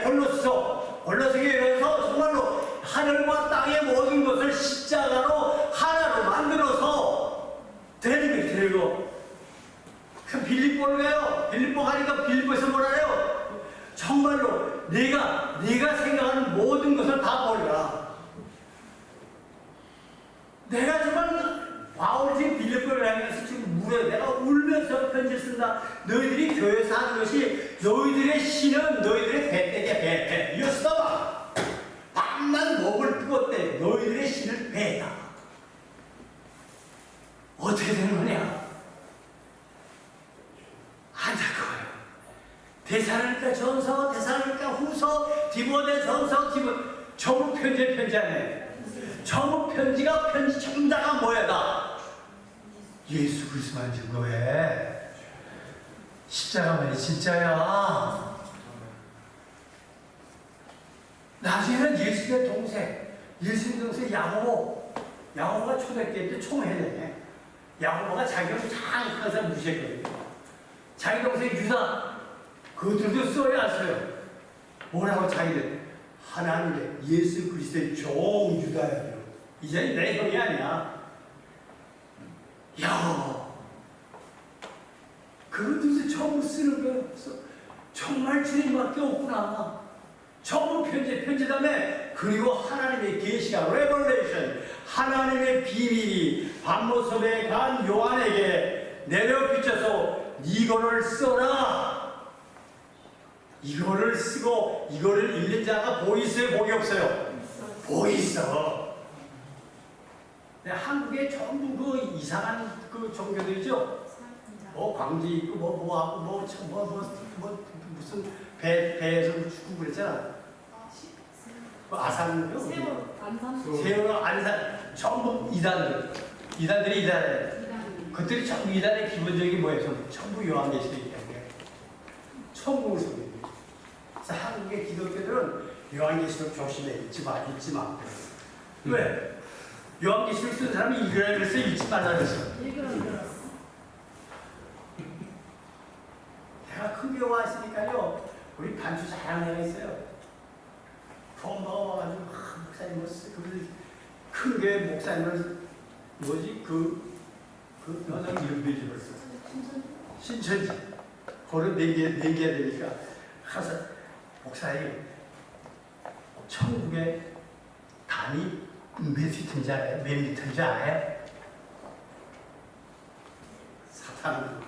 S2: 이래서 정말로 하늘과 땅의 모든 것을 십자가로 하나로 만들어서 드리고 그 빌립보를 가요. 빌립보 가니까 빌립보에서 뭐라 해요? 정말로 네가 생각하는 모든 것을 다 버려라. 내가 정말 바울이 지금 빌립보를 향해서 지금 내가 울면서 편지를 쓴다. 너희들이 교회에서 하는 것이 너희들의 신은 너희들의 배. 이었어. 밤만 목을 뜨겁대. 너희들의 신을 배다. 어떻게 되는 거냐? 안타까워요. 데살로니가 전서, 데살로니가 후서, 디모데 전서, 전부 편지하네. 전부 편지가 정자가 뭐야 다? 예수 그리스도만 증거해. 십자가만이 진짜야. 나중에는 예수님의 동생, 야고보가 초대교회 때 총회네. 야고보가 자기 동생 항상 무시했거든요. 자기 동생 유다, 그들도 써야 하세요. 뭐라고 자기들? 하나님의 예수 그리스도의 종 유다야. 이제는 내 형이 아니야. 야, 그것도 전부 쓰는 거였어. 정말 주님밖에 없구나. 전부 편지다음에 그리고 하나님의 계시가 레벨레이션, 하나님의 비밀이 밤모섬에 간 요한에게 내려 비춰서 이거를 써라. 이거를 쓰고 이거를 읽는 자가 보이세요? 복이 없어요? 보이서. 한국에 전부 그 이상한 그 종교들이죠. 뭐 광지 있고 뭐하고 무슨 배에서 죽고 그랬잖아. 그 아산요? 세월 안산 전부 이단들이 이단해. 그들이 전부 이단의 기본적인 뭐예요? 전부 요한계시록이기 때문에 천국을 섬깁니다. 그래서 한국의 기독교들은 요한계시록 조심해 읽지 마. 왜? 요한계시록 쓴 사람이 읽으라 그랬어? 읽지 말라 그랬어? 내가 큰 교회 왔으니까요. 우리 반주 잘하는 애가 있어요. 본바가 와가지고 목사님 큰 교회 목사님을 뭐지 그 여자 이름 빼지 벌써 신천지 거를 내겨야 되니까 가서 목사님 천국에 담이 몇 미터인지 알아요? 몇 미터인지 알아요? 사탄은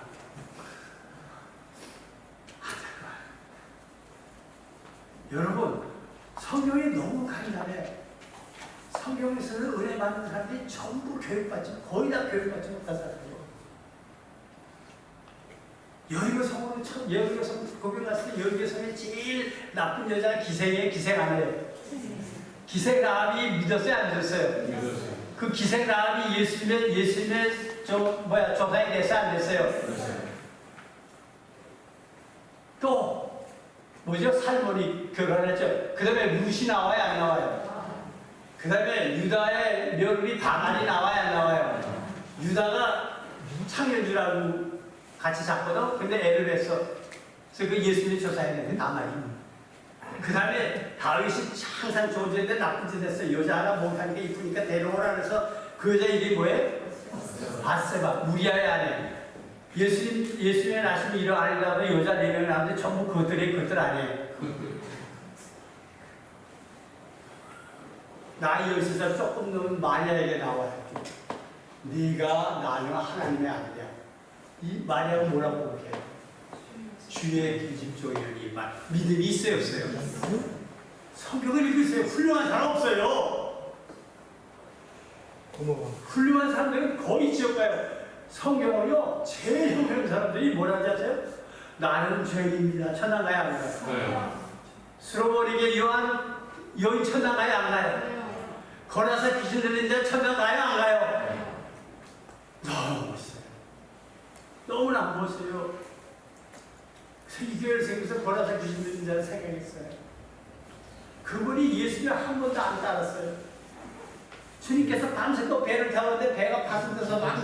S2: 여러분 성경이 너무 간단해. 성경에서는 은혜 받는 사람들이 전부 교육받지, 거의 다 교육받지 못한 사람이에요. 여리고성 고백 갔을 때 여리고성의 제일 나쁜 여자가 기생 안 해요. 기생 라합이 믿었어요, 안 믿었어요?
S1: 믿었어요.
S2: 그 기생 라합이 예수님의 조상이 됐어요, 안 됐어요? 또 뭐죠? 살몬이 결혼했죠. 그 다음에 룻이 나와요, 안 나와요? 그 다음에 유다의 며느리 다말이 나와요, 안 나와요? 유다가 창녀주라고 같이 잤거든? 근데 애를 냈어. 그래서 그 예수님의 조상이었는데 다말이. 그 다음에 다윗이 항상 좋은 짓인데 나쁜 짓 했어. 여자 하나 못하니까 이쁘니까 데려오라 그래서 그 여자 이름이 뭐예요? 바세바, 우리아의 아내. 예수님의 나심이 이런 아내가 여자 4명이 나왔는데 전부 그것들 아니에요. 나이 13살 조금 넘은 마리아에게 나와요. 네가 나는 하나님의 아들이야. 이 마리아가 뭐라고 그렇게 해요? 주의 기집종이니 믿음이 있어요, 없어요? 성경을 읽으세요. 훌륭한 사람 없어요. 훌륭한 사람들은 거의 지옥 가요. 성경은요, 제일 훌륭한 사람들이 뭐라고 하세요? 나는 죄인입니다. 천당 가야 안 가요?
S1: 네.
S2: 수로버리게 여인 천당 가야 안 가요? 걸어서 귀신 들린 자 천당 가야 안 가요? 너무 멋있어요. 너무나 멋있어요. 그래서 이 교회를 생겨서 걸어서 귀신 들린 자를 생각했어요. 그분이 예수님 한 번도 안 따랐어요. 주님께서 밤새도 배를 타는데 배가 파손돼서 막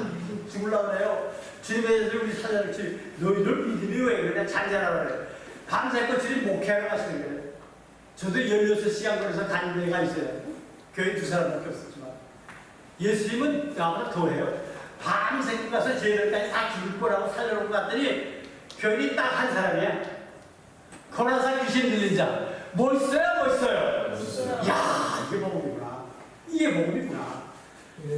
S2: 죽으려고 해요. 주님께서 우리 사자를 주님, 너희들 믿음이 왜 그러냐? 잔잔하라 그래요. 밤새도 주님 목회하러 가시는 거예요. 저도 16시간 걸어서 다닌 데가 있어요. 교회 2사람밖에 없었지만. 예수님은 나보다 더 해요. 밤새고 가서 쟤들까지 다 죽을 거라고 살려놓고 갔더니 교인이 딱 한 사람이야. 고나사 귀신 들린 자. 멋있어요, 멋있어요? 야, 이게 복음이구나. 이게 복음이구나.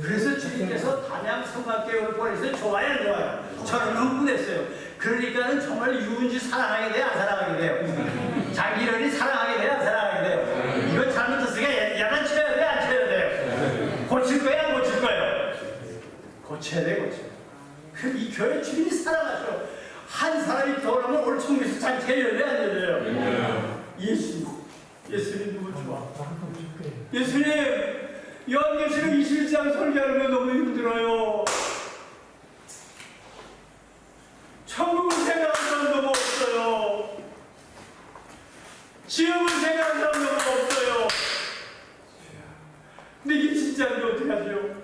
S2: 그래서 주님께서 담양 성곽교회를 보내서 좋아요, 안 좋아요? 저는 흥분했어요. 그러니까는 정말 유은지 사랑하게 돼요, 안 사랑하게 돼요? 장기련이 사랑하게 돼요, 안 사랑하게 돼요? 이거 잘못했으니까 야단 쳐야 돼, 안 쳐야 돼요? 고칠 거예요, 안 고칠 거예요? 고쳐야 돼, 고쳐. 그럼 이 교회 주님이 사랑하셔. 한 사람이 돌아오면 오늘 총리에서 잔치가 열려요, 안 열려요? 예수님 누구 좋아? 예수님, 요한계시록 21장 설교하는 거 너무 힘들어요. 천국을 생각하는 사람 너무 없어요. 지옥을 생각하는 사람 너무 없어요. 근데 이게 진짜인데 어떡하죠?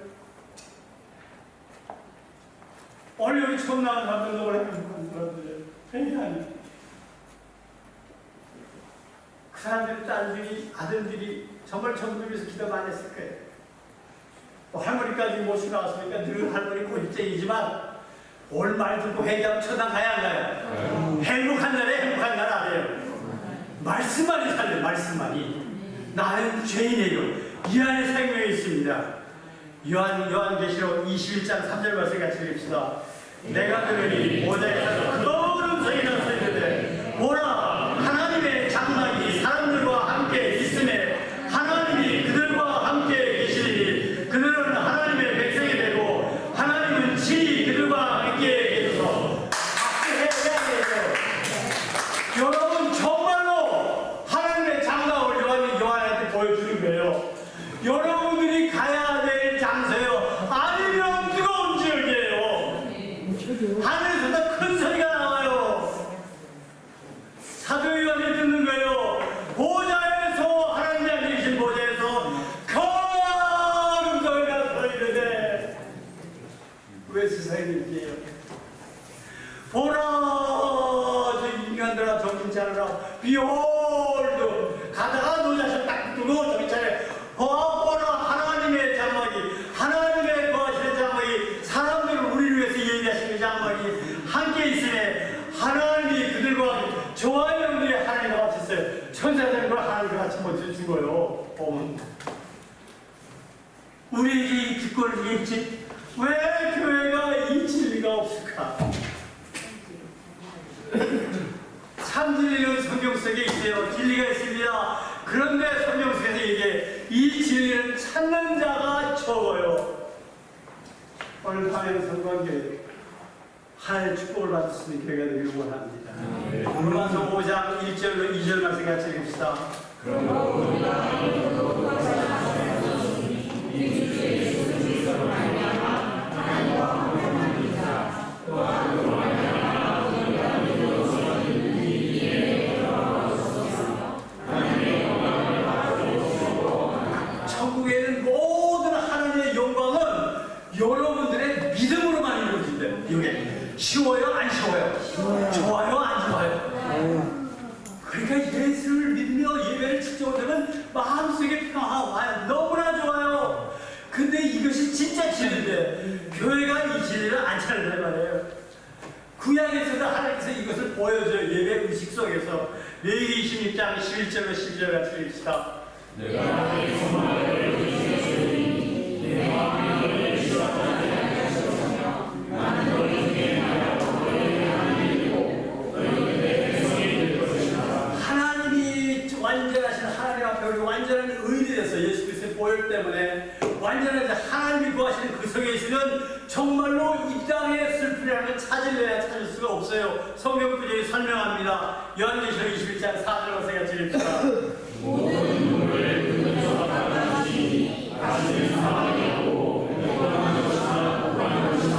S2: 오늘 여기 처음 나온 사람들 너무 행복한 사람들이에요. 회개하니. 그 사람들 딸들이, 아들들이 정말 천국에서 기도 많이 했을 거예요. 할머니까지 모시고 나왔으니까 늘 할머니 고집쟁이지만 올 말 듣고 회개하면 천당 가야 안 가요? 행복한 날에 행복한 날 아니에요. 말씀만이 살려, 말씀만이. 나는 죄인이에요. 이 안에 생명이 있습니다. 요한계시록 21장 3절 말씀 같이 읽읍시다. 내가 들으니 모자에서 큰 소리가 소리되되 보라 하나님의 장막이 사람들과 함께 있음에 하나님이 그들과 함께 계시니 그들은 하나님의 백성이 되고 하나님은 친히 그들과 함께 계셔서 박수해야 돼요. 여러분 정말로 하나님의 장막을 요한한테 보여주는 거예요. 여러분들이 가야 될 장소요. 아니면 뜨거운 지역이에요. 하늘에서 큰 소리가 나와요. 사도 요한이 듣는 거예요. 보좌에서 하나님이 앉아 계신 보좌에서 큰 소리가 소리되네. 왜 세상에 이렇게요? 보라 저 인간들아 정신치 않으라. 비홀드 가다가 노자셔 딱 두고 정신차려. 보라 하나님의 장막이 하나님의 거하시는 장막이 사람들을 우리를 위해서 예비하시는 장막이 함께 있으니 하나님이 그들과 저와 여러분들이 하나님과 같이 있어요. 천사들과 하나님과 같이 먼저 죽어요. 보면 우리에게 이 기권을 주겠지. 왜 교회가 이 진리가 없을까? 참 진리는 성경 속에 있어요. 진리가 있습니다. 그런데 성경 속에서 이게 이 진리를 찾는 자가 적어요. 오늘 밤에 성관교회 하나님의 축복을 받을 수 있는 교회가 되기를 원합니다. 로마서 5장 1절로 2절 말씀 같이 읽읍시다. 천국에는 모든 하나님의 영광은 여러분들의 믿음으로만 이루어진대요. 이게 쉬워요? 안 쉬워요? 좋아요? 안 좋아요? 그러니까 예수를 믿으며 예배를 지켜오면 마음속에 평화가 와요. 너무나 좋아요. 근데 이것이 진짜 진리인데 교회가 이 진리를 안 찾는단 말이에요. 구약에서도 하나님께서 이것을 보여줘요. 예배 의식 속에서. 레위기 26장 11절로 12절 같이 읽읍시다.
S3: 내가 내 소망을 주시니 내 마음이 너를 시작하게 하셨으며 나는 너희 중에 너희의 하나님이고 너희는 내 백성이 될 것이다.
S2: 하나님이 완전하신 하나님 앞에 우리 완전한 의인이 돼서 예수 그리스도의 보혈 때문에 완전한 하나님이 구하시는 그 속에 있으면 정말로 이 땅의 슬픔이라는 찾을래야 찾을 수가 없어요. 성경 구절이 설명합니다. 요한계시록 21장 4절 같이 읽읍시다.
S3: 모든 눈물을 그들에서 닦아주시니 다시는 사망이 없고 영원한 것이나 복한 것이나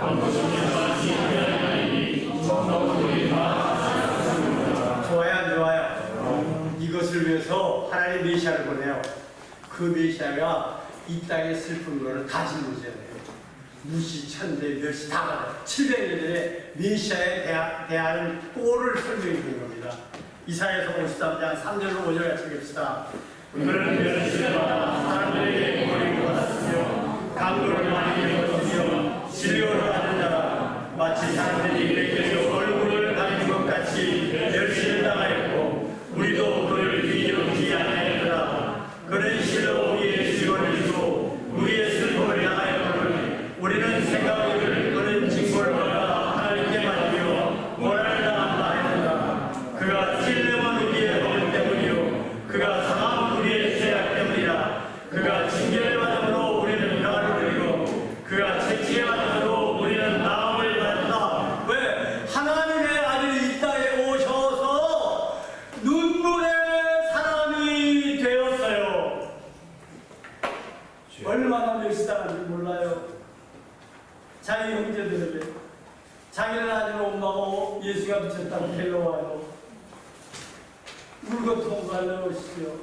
S3: 아픈 것이나 마치 하나님이 정성들이 다 사랑하십니다.
S2: 좋아요 안 좋아요? 이것을 위해서 하나님 메시아를 보내요. 그 메시아가 이 땅의 슬픈 거를 다 짊어져야 돼요. 무시, 천대, 멸시 다 받아요. 700년 전에 메시아에 대한 꼴을 설명해 주는 겁니다. 이사야서 53장 3절로 5절 같이 읽읍시다. 그는 멸시받아 사람들에게 버림을 받았으며 강도를 많이 겪었으며 진료를 하는 자라 마치 사람들이 그에게서 얼굴을 가리는 것 같이 멸시를 당하였고 우리도 그를 비교하지 않았더라. 그는 실로 우리의 지원을 주고 우리의 슬픔을 당하였거늘 우리는 생각하기를 그는 징벌을 받아 하나님께 맞으며 고난을 당한다 했다. 그가 찔림은 우리의 허물 때문이요 그가 상함은 우리의 죄악 때문이라. 그가 징계를 받음으로 우리는 평안을 누리고 그가 채찍에 맞음으로 우리는 나음을 받았다. 왜? 하나님의 아들이 이 땅에 오셔서 눈물의 사람이 되었어요. 얼마나 멸시당한지 몰라요. 자기 형제들에게 자기를 아는 엄마가 예수가 미쳤다고 데려와요. 울고 통과를 오시죠.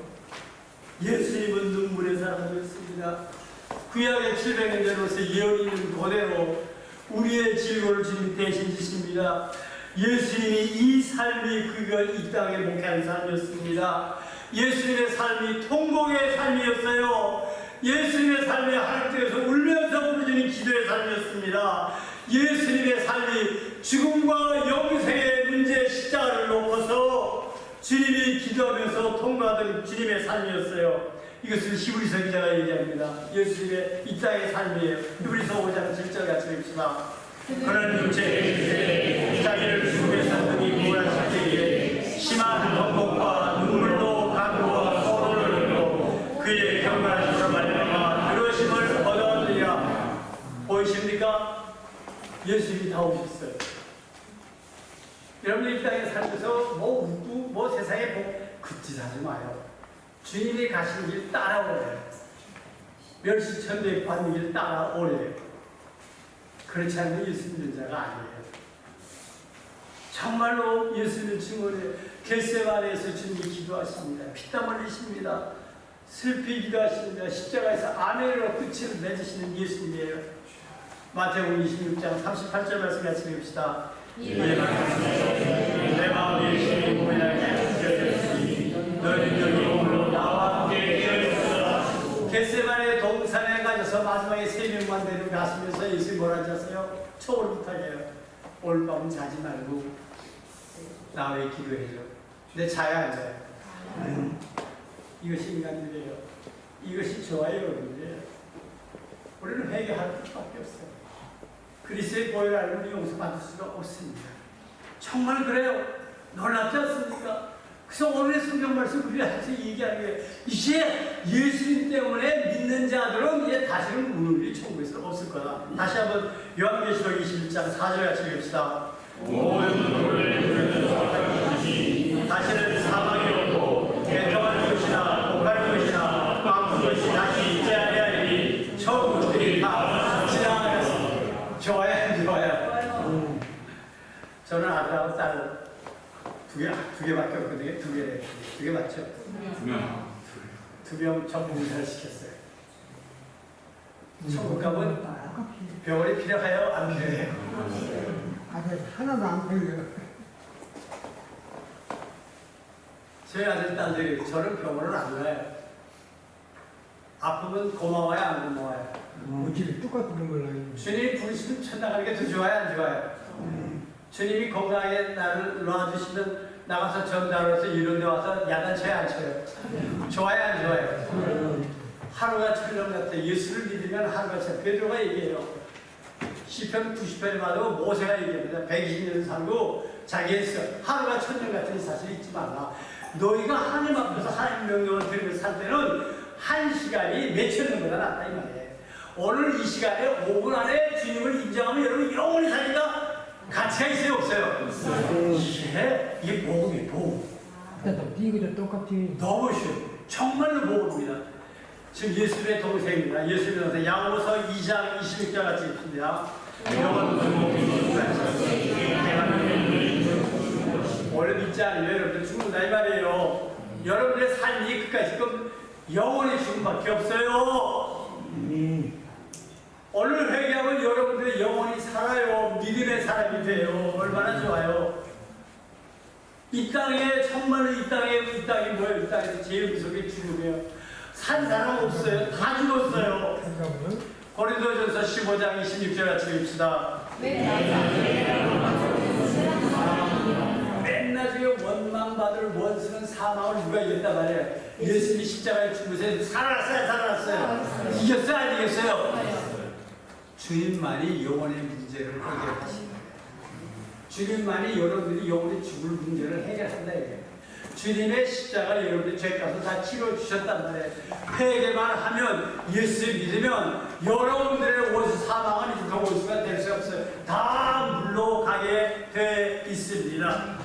S2: 예수님은 눈물의 사람이었습니다. 구약의 700년 전으로서 예언이 있는 그대로 우리의 질고를 주님 대신 지십니다. 예수님이 이 삶이 그걸 이 땅에 목회하는 삶이었습니다. 예수님의 삶이 통곡의 삶이었어요. 예수님의 삶이 하나님께서 울면서 부르짖는 기도의 삶이었습니다. 예수님의 삶이 죽음과 영생의 문제 십자가를 넘어서 주님이 기도하면서 통과하던 주님의 삶이었어요. 이것을 히브리서 기자가 얘기합니다. 예수님의 이 땅의 삶이에요. 히브리서 5장 7절 같이 읽읍시다. 그런 육체의 자기를 죽음의 산등이 몰아칠 때에 심한 번복과 눈물로 간구와 서로를 흘리고 그의 경건하심으로 말미암아 들으심을 얻었느니라. 보이십니까? 예수님이 다 오셨어요. 여러분들 이 땅에 살면서 뭐 웃고 뭐 세상에 뭐 그짓 하지 마요. 주님이 가신 길 따라오래요. 멸시천대에 받는 길 따라오래요. 그렇지 않으면 예수 믿는 자가 아니에요. 정말로 예수를 증언해 겟세마네에서 주님이 기도하십니다. 피땀 흘리십니다. 슬피 기도하십니다. 십자가에서 아멘으로 끝을 맺으시는 예수님이에요. 마태복음 26장 38절 말씀 같이 읽읍시다. 내 마음이 예수님이 고민하게 주셨으니 너희는 여기 오므로 나와 함께 되었으라. 겟세마네 동산에 가셔서 마지막에 3명만 데려가시면서 예수님이 뭐라 하셨어요? 초월 부탁해요. 오늘 밤은 자지 말고 나와 기도해줘. 내 자야 앉아요. 이것이 인간들이에요. 이것이 저와 여러분들이에요. 우리는 회개할 수밖에 없어요. 그리스도의 보혈 알면 용서받을 수가 없습니다. 정말 그래요. 놀랍지 않습니까? 그래서 오늘의 성경 말씀 우리한테 얘기하는 게 이제 예수님 때문에 믿는 자들은 이제 다시는 우는 일이 천국에서 없을 거다. 다시 한번 요한계시록 21장 4절 같이 읽읍시다. 다시는 사망이 없고 애통하는 것이나 목하는 것이나 아픈 것이 다시 있지 아니하리니 천국들이 다 지나가겠습니다. 좋아요, 안 좋아요? 저는 아들하고 딸 두 개밖에 없거든요. 두 개 맞죠? 두 명 전공사를 시켰어요. 천국 가면 병원이 필요해요? 안 필요해요?
S4: 하나도 안 걸려.
S2: 저희 아들, 딸들이 저는 병원을 안 가요. 아프면 고마워요, 안 고마워요?
S4: 어찌 똑같은 걸로 알고.
S2: 주님이 부르시면 천당가는 게 더 좋아요, 안 좋아요? 주님이 건강하게 나를 놔주시면 나가서 전달해서 이런 데 와서 야단쳐요, 안 쳐요? 좋아요, 안 좋아요? 하루가 천년 같아. 예수를 믿으면 하루가 천년. 베드로가 얘기해요. 시편 90편에 말하고 모세가 얘기합니다. 120년 살고 자기에서 하루가 천년 같은 사실 잊지 말라. 너희가 하나님 앞에서 하나님 명령을 들으면서 살 때는 한 시간이 몇 천년보다 낫다 이 말이에요. 오늘 이 시간에 5분 안에 주님을 인정하면 여러분 영원히 사니까 가치가 있어요, 없어요? 이게 복음이에요, 복음.
S4: 이거도 똑같이.
S2: 너무 쉬워요. 정말로 복음입니다. 지금 예수님의 동생입니다. 예수님의 동생 야고보서 2장 26절 같이 읽습니다. 원래 믿지 않으면 여러분들 죽는다 이 말이에요. 여러분의 삶이 끝까지 지금 영원히 죽음밖에 없어요. 오늘 회개하면 여러분들이 영원히 살아요. 믿음의 사람이 돼요. 얼마나 좋아요. 이 땅에 정말로 이 땅이 뭐예요? 이 땅에서 제일 무서운 게 죽음이에요. 산 사람 없어요. 다 죽었어요. 고린도전서 15장 26절 같이 읽읍시다. 맨 나중에 원망받을 원수는 사망을 누가 이겼단 말이에요. 예수님이 십자가에 죽으세요. 살아났어요. 이겼어요? 안 이겼어요? 주님만이 영혼의 문제를 해결하십니다. 주님만이 여러분들이 영혼이 죽을 문제를 해결한다 이거예요. 주님의 십자가 여러분들의 죄값을 다 치러주셨단 말이에요. 회개만 하면 예수 믿으면 여러분들의 원수 사망은 이제 원수가 될 수 없어요. 다 물러가게 돼 있습니다.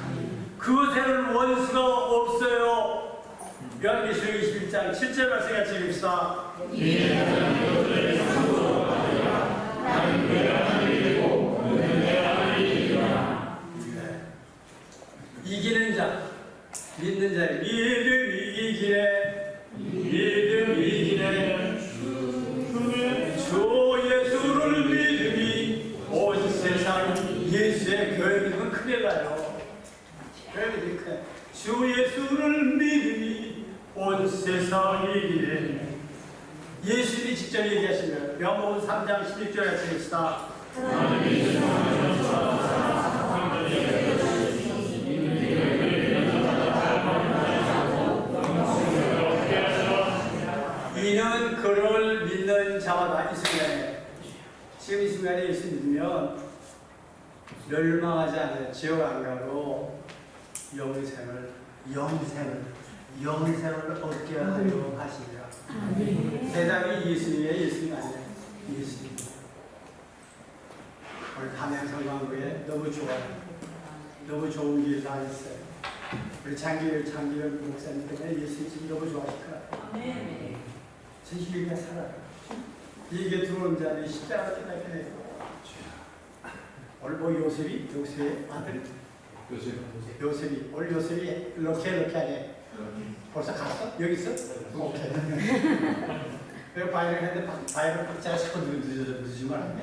S2: 그곳에는 원수가 없어요. 요한계시록 21장 7절 말씀 같이 읽읍시다. 이기는 자, 믿는 자의 믿음이 이기네. 믿음이 이기네. 주 예수를 믿음이 온 세상. 예수의 교회 믿으면 큰일 나요. 교회 믿으면 큰일. 주 예수를 믿음이 온 세상 이기네. 예수 직접 얘기하시면 요한복음 3장 16절에 읽읍시다. 이는 그를 믿는 자마다 이 순간에 지금 이 순간에 예수 믿으면 멸망하지 않아요. 지옥 안 가고 영생을 얻게 하려 하시리라. 대답이 예수님이에요? 예수님 아니에요? 예수님. 오늘 담양 성광구에 너무 좋아요. 너무 좋은 길 다녔어요. 우리 장기현 목사님 때문에 예수님 지금 너무 좋아하실 거예요. 제 희귀가 살아요. 이게 들어온 자는 십자가 깨닫게 돼요. 오늘 뭐 요셉의 아들? 요셉이 오늘 요셉이 이렇게 하네. 벌써 갔어? 여기 있어? 오케이. 왜 바이블 했는데 바이블 박자가 자꾸 늦으면 안 돼.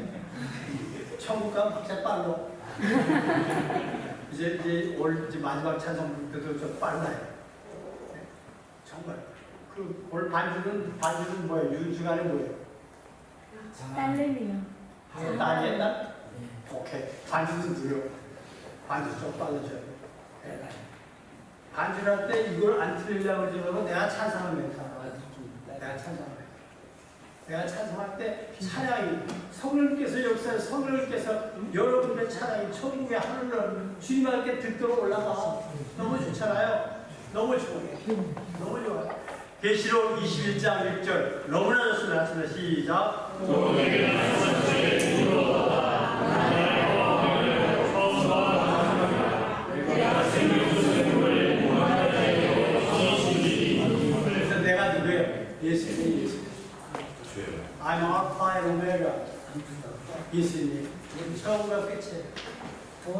S2: 천국 가면 박자 빨로. 이제 올 마지막 찬송 때도 좀 빨라요. 정말. 그 오늘 반주는 뭐예요? 유주간에 뭐예요?
S3: 딸내미요.
S2: 딸이 했나? 오케이. 반주는 누려. 반주 좀 빨라져야 돼. 반주를 할 때 이걸 안 틀리려고 그러면 내가 찬송하면 내가 찬송할 때 찬양이 성령께서 역사에 성령께서 여러분의 찬양이 천국의 하늘로 주님께 듣도록 올라가. 너무 좋잖아요. 너무 좋아요. 너무 좋아요. 계시록 21장 6절 너무나 좋습니다. 시작. 그래서 내가 누구예요? 예수님. I'm Alpha and Omega. 예수님. 처음과 끝이에요.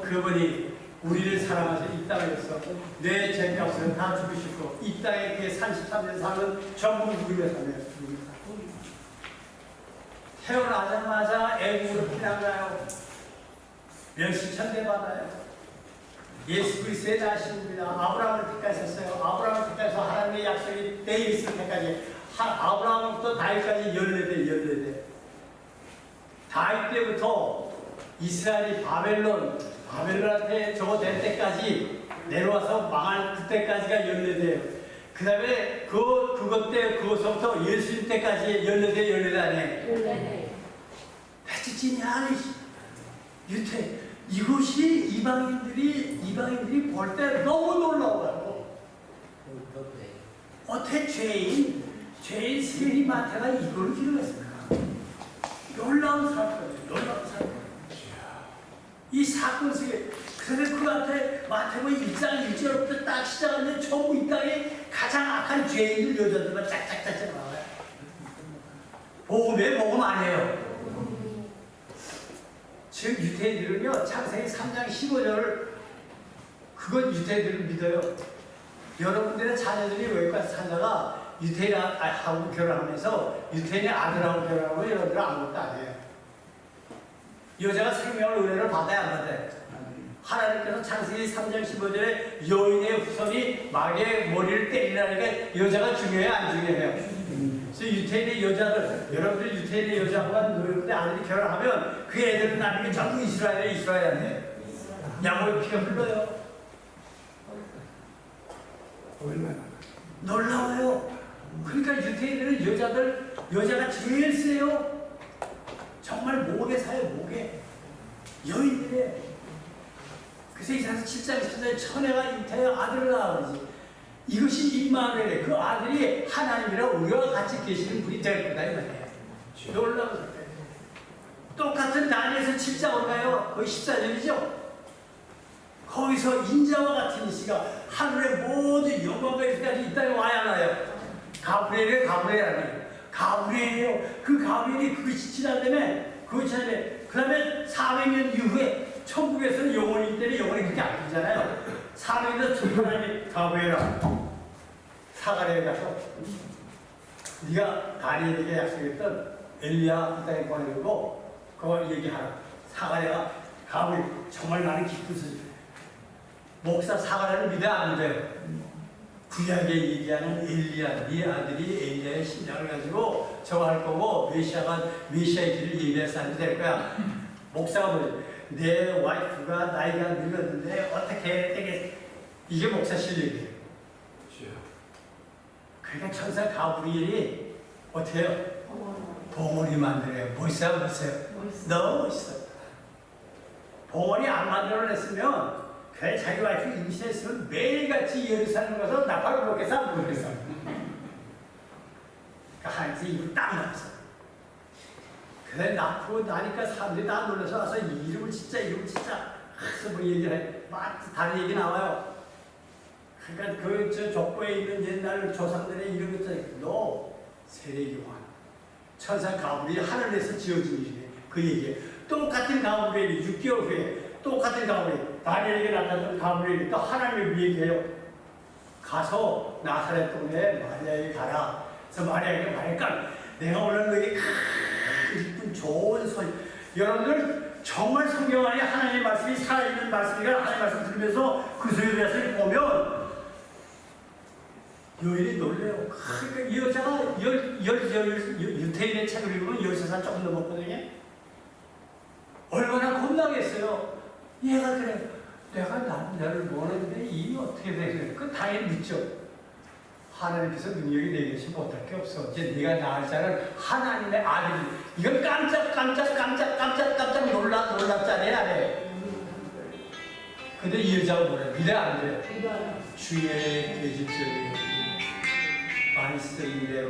S2: 그분이 우리를 사랑하셔 이 땅에서 내 죄값을 다 죽으시고 이 땅에 그 33년 사는 전부 누구를 사네요. 태어나자마자 애국으로 피난가요. 멸시천대 받아요. 예수 그리스도의 자신입니다. 아브라함을 택하셨어요. 아브라함을 택해서 하나님의 약속이 때에 있을 때까지 아브라함부터 다윗까지 14대. 다윗 때부터 이스라엘이 바벨론한테 저거 될 때까지 내려와서 망할 그때까지가 14대예요. 그 다음에 그것부터 예수님 때까지 14 아니에요. 배치진이야 유태. 이것이 이방인들이 볼 때 너무 놀라워요. 어떻게 죄인 세리마태가 이걸 기록했습니까? 놀라운 사건이에요. 이 사건 속에 그래서 그 앞에 마태복음 1장 1절부터 딱 시작하는데 전부 이 땅에 가장 악한 죄인들 여자들만 짝짝짝짝 나와요. 복음 아니에요. 지금 유태인들은요 창세기 3장 15절을 그건 유태인들을 믿어요. 여러분들의 자녀들이 외국에서 살다가 유태인하고 결혼하면서 유태인의 아들하고 결혼하면 여러분들은 아무것도 안 해요. 여자가 생명을 은혜를 받아야 안 받아요. 하나님께서 창세기 3장 15절에 여인의 후손이 마귀의 머리를 때리라니까 여자가 중요해요? 안 중요해요? 그래서 유태인의 여자들, 여러분들 유태인의 여자와 노예분의 아들이 결혼하면 그 애들은 나중에 전부 이스라엘이에요. 야곱의 피가 흘러요. 놀라워요. 그러니까 유태인들은 여자가 제일 세요. 정말 목에 사요, 목에. 여인들이에요. 그래서 이사야서 7장 10절에 처녀가 잉태하여 아들을 낳아버리지. 이것이 임마누엘의 그 아들이 하나님이랑 우리와 같이 계시는 분이 될 거다 이 말이에요. 놀라운 사건. 똑같은 다니엘서 7장으로 가요. 거의 14절이죠. 거기서 인자와 같은 이씨가 하늘의 모든 영광과 일까지 이 땅에 와야 하나요? 가브리엘이에요. 가브리엘이에요. 그 가브리엘이 그것이 지난다음에 그 다음에 400년 이후에 천국에서는 영혼이기 때문에 영혼이 그렇게 안 되잖아요. 400년 하나님이 가브리엘아 사가랴에 가서 네가 다니엘에게 약속했던 엘리야 이 땅에 보내고 그거 얘기하라. 사가랴가 가브리엘 정말 나는 기쁜 소리. 목사 사가랴를 믿어야 안 돼요. 구약에 얘기하는 엘리야, 네 아들이 엘리야의 신장을 가지고 저거 할 거고 메시아의 길을 예비해서 하면 될 거야. 목사가 뭐지? 내 와이프가 나이가 늙었는데 어떻게 되겠어? 이게 목사 실력이에요. 그러니까 천사 가브리엘이 어떻게 해요? 봉헌이 만들어요. 멋있어요, 멋있어요? 너무 멋있어. 봉헌이 안 만들어냈으면 그래 자기 와이프 임신했으면 매일같이 예루살렘 가서 나팔을 불었겠어, 안 불었겠어? 그러니까 하나님께서 입을 딱 나왔어. 그래 낳고 나니까 사람들이 다 놀라서 와서 이름을 진짜 그래서 뭐 얘기를 해. 막 다른 얘기 나와요. 그러니까 저 족보에 있는 옛날 조상들의 이름 있잖아요. 너 세례요한 천사 가브리엘 하늘에서 지어진 이름이에요. 그 얘기예요. 똑같은 가브리엘이 6개월 후에 똑같은 가브리엘 다니엘에게 나타났던 가브리엘이 또 하나님을 얘기해요. 가서 나사렛 동네에 마리아에게 가라. 그래서 마리아에게 말할까 내가 오늘 너에게 이쁜 좋은 소리. 여러분들 정말 성경 안에 하나님의 말씀이 살아있는 말씀이라 하나님의 말씀 들으면서 그 소리에 대해서 보면 여인이 놀래요. 그러니까 이 여자가 유태인의 책을 읽으면 13살 조금 넘었거든요. 얼마나 겁나겠어요. 얘가 그래. 내가 나를 모르는데 이게 어떻게 되겠어요? 그 당연히 믿죠. 하나님께서 능력이 내 것이 못할 게 없어. 이제 네가 낳을 자는 하나님의 아들이. 이건 깜짝 놀랍잖아요, 안 해. 근데 이 여자가 뭐래? 믿어 안 돼? 주의 계집절이 말씀인 대로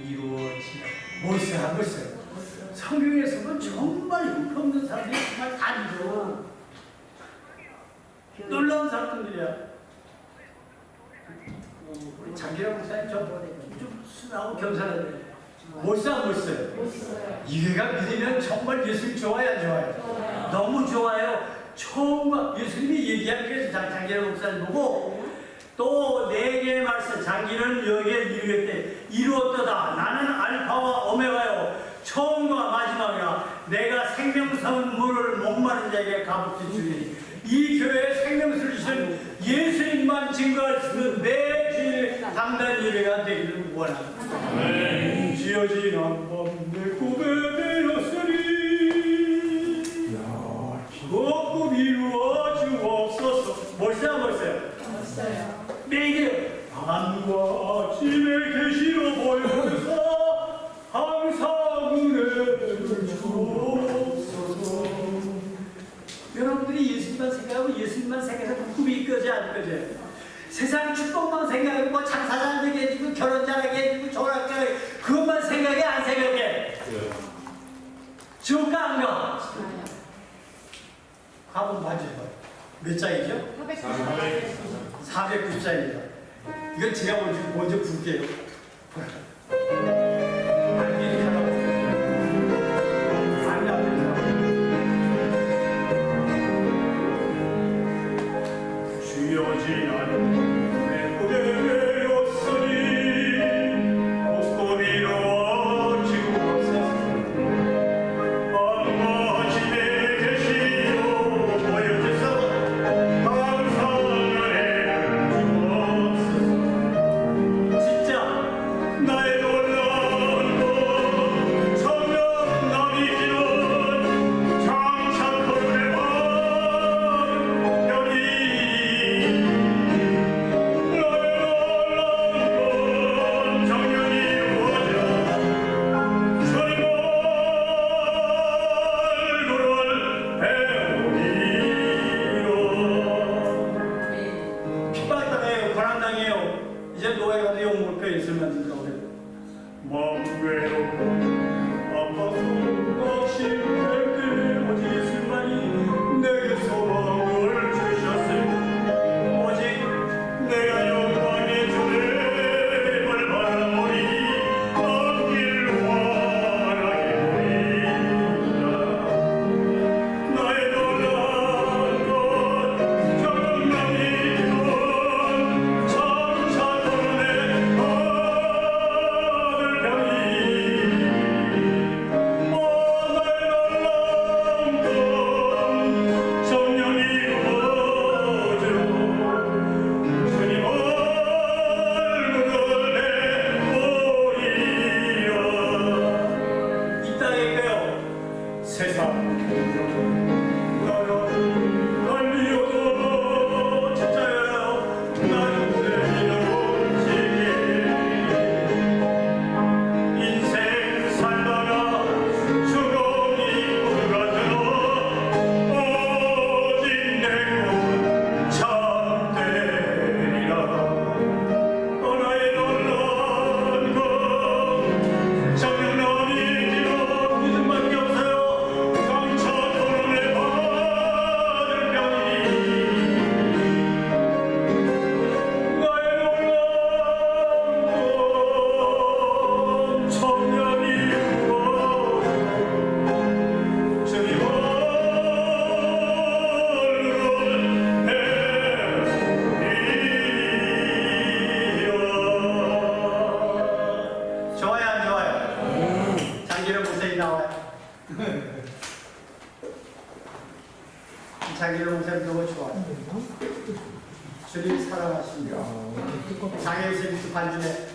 S2: 이루어지라. 멋있어요, 안 멋있어요? 성경에서는 정말 형편없는 사람들이 정말 아니죠. 놀라운 사람들이야. 우리 장기라 목사님 좀 순하고 겸손한데 멋있어 안 멋있어요? 이게가 믿으면 정말 예수님 좋아요 안 좋아요? 너무 좋아요. 처음 예수님이 얘기한 게 장기라 목사님 보고 또 네 개의 말씀 장기는 여기에 이르겠대. 이루었도다. 나는 알파와 오메가요. 처음과 마지막이라. 내가 생명선물을 목마른 자에게 값없이 주리니. 이 교회에 생명수를 주신 예수님만 증거할 수 있는 내 주일 당단 예배가 되기를 원합니다. 지어진 한밤 내 꿈에 되었으니 꼭 이루어 주옵소서. 멋있어요? 매일 밤과 아침에 계시러 보여서 항상 은혜를 주옵소서. 여러분들이 예수님만 생각하고 예수님만 생각해서 꿈이 이끌지 안 이끌지? 세상 축복만 생각하고 뭐 장사 잘 되게 해주고 결혼 잘하게 해주고 졸업하게 그것만 생각해 안 생각해? 지옥가 안 가? 가본 봐주세요. 몇 장이죠? 490장입니다. 이건 제가 먼저 부를게요. 나의 장기를 목사님 너무 좋아요. 주님 사랑하십니다. 장애 서비스 반주에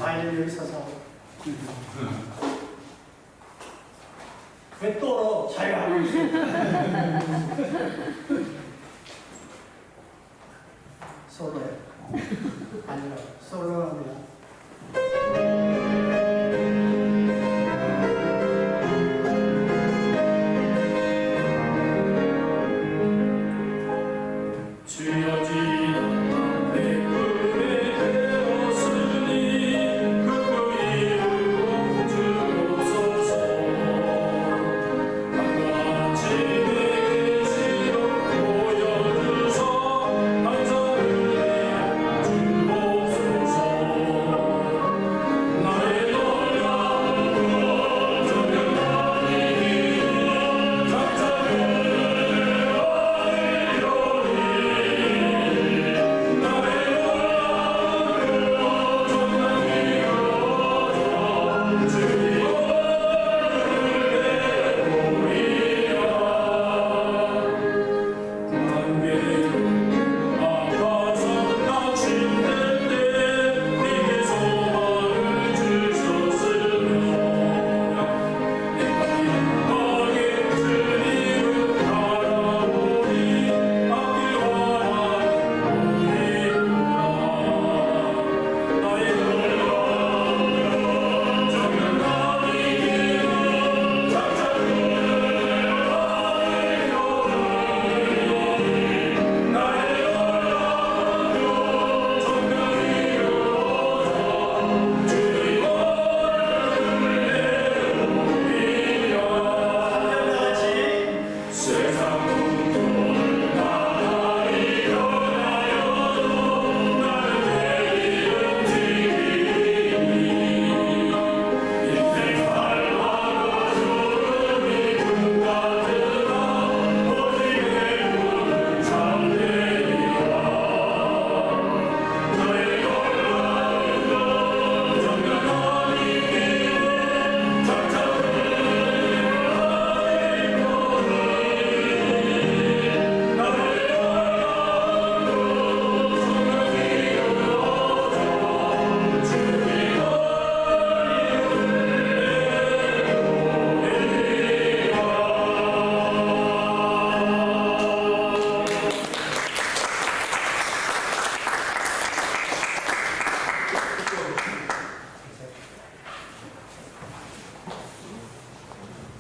S2: 많이 여기 서서 왜 떨어? 자기가 하고 있어. 솔로에 아니라 솔로랍니다.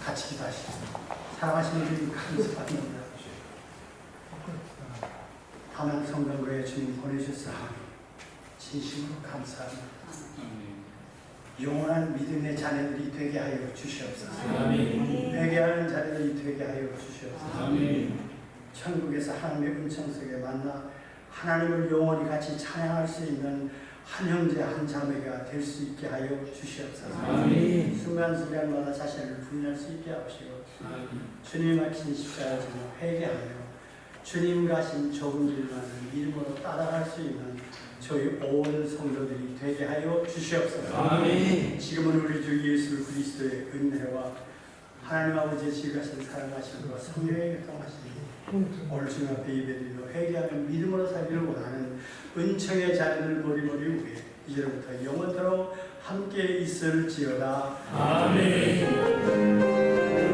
S2: 같이 기도하시죠. 사랑하시는 주님 감사합니다. 다만 성경교회 주님 보내주셔서 진심으로 감사합니다. 영원한 믿음의 자녀들이 되게 하여 주시옵소서. 회개하는 자녀들이 되게 하여 주시옵소서. 천국에서 하나님의 은총 속에 만나 하나님을 영원히 같이 찬양할 수 있는 한 형제 한 자매가 될 수 있게 하여 주시옵소서. 순간순간마다 자신을 부인할 수 있게 하시고 주님 하신 십자가 전에 회개하여 주님 가신 좁은 길만을 믿음으로 따라갈 수 있는 저희 온 성도들이 되게 하여 주시옵소서. 지금은 우리 주 예수 그리스도의 은혜와 하나님 아버지의 지극하신 사랑하심과 성령의 교통하심이 오늘 주님 앞에 예배드리며 회개하는 믿음으로 살기를 원하는 은총의 자녀들 머리머리 위에 이제부터 영원토록 함께 있을지어다. 아멘.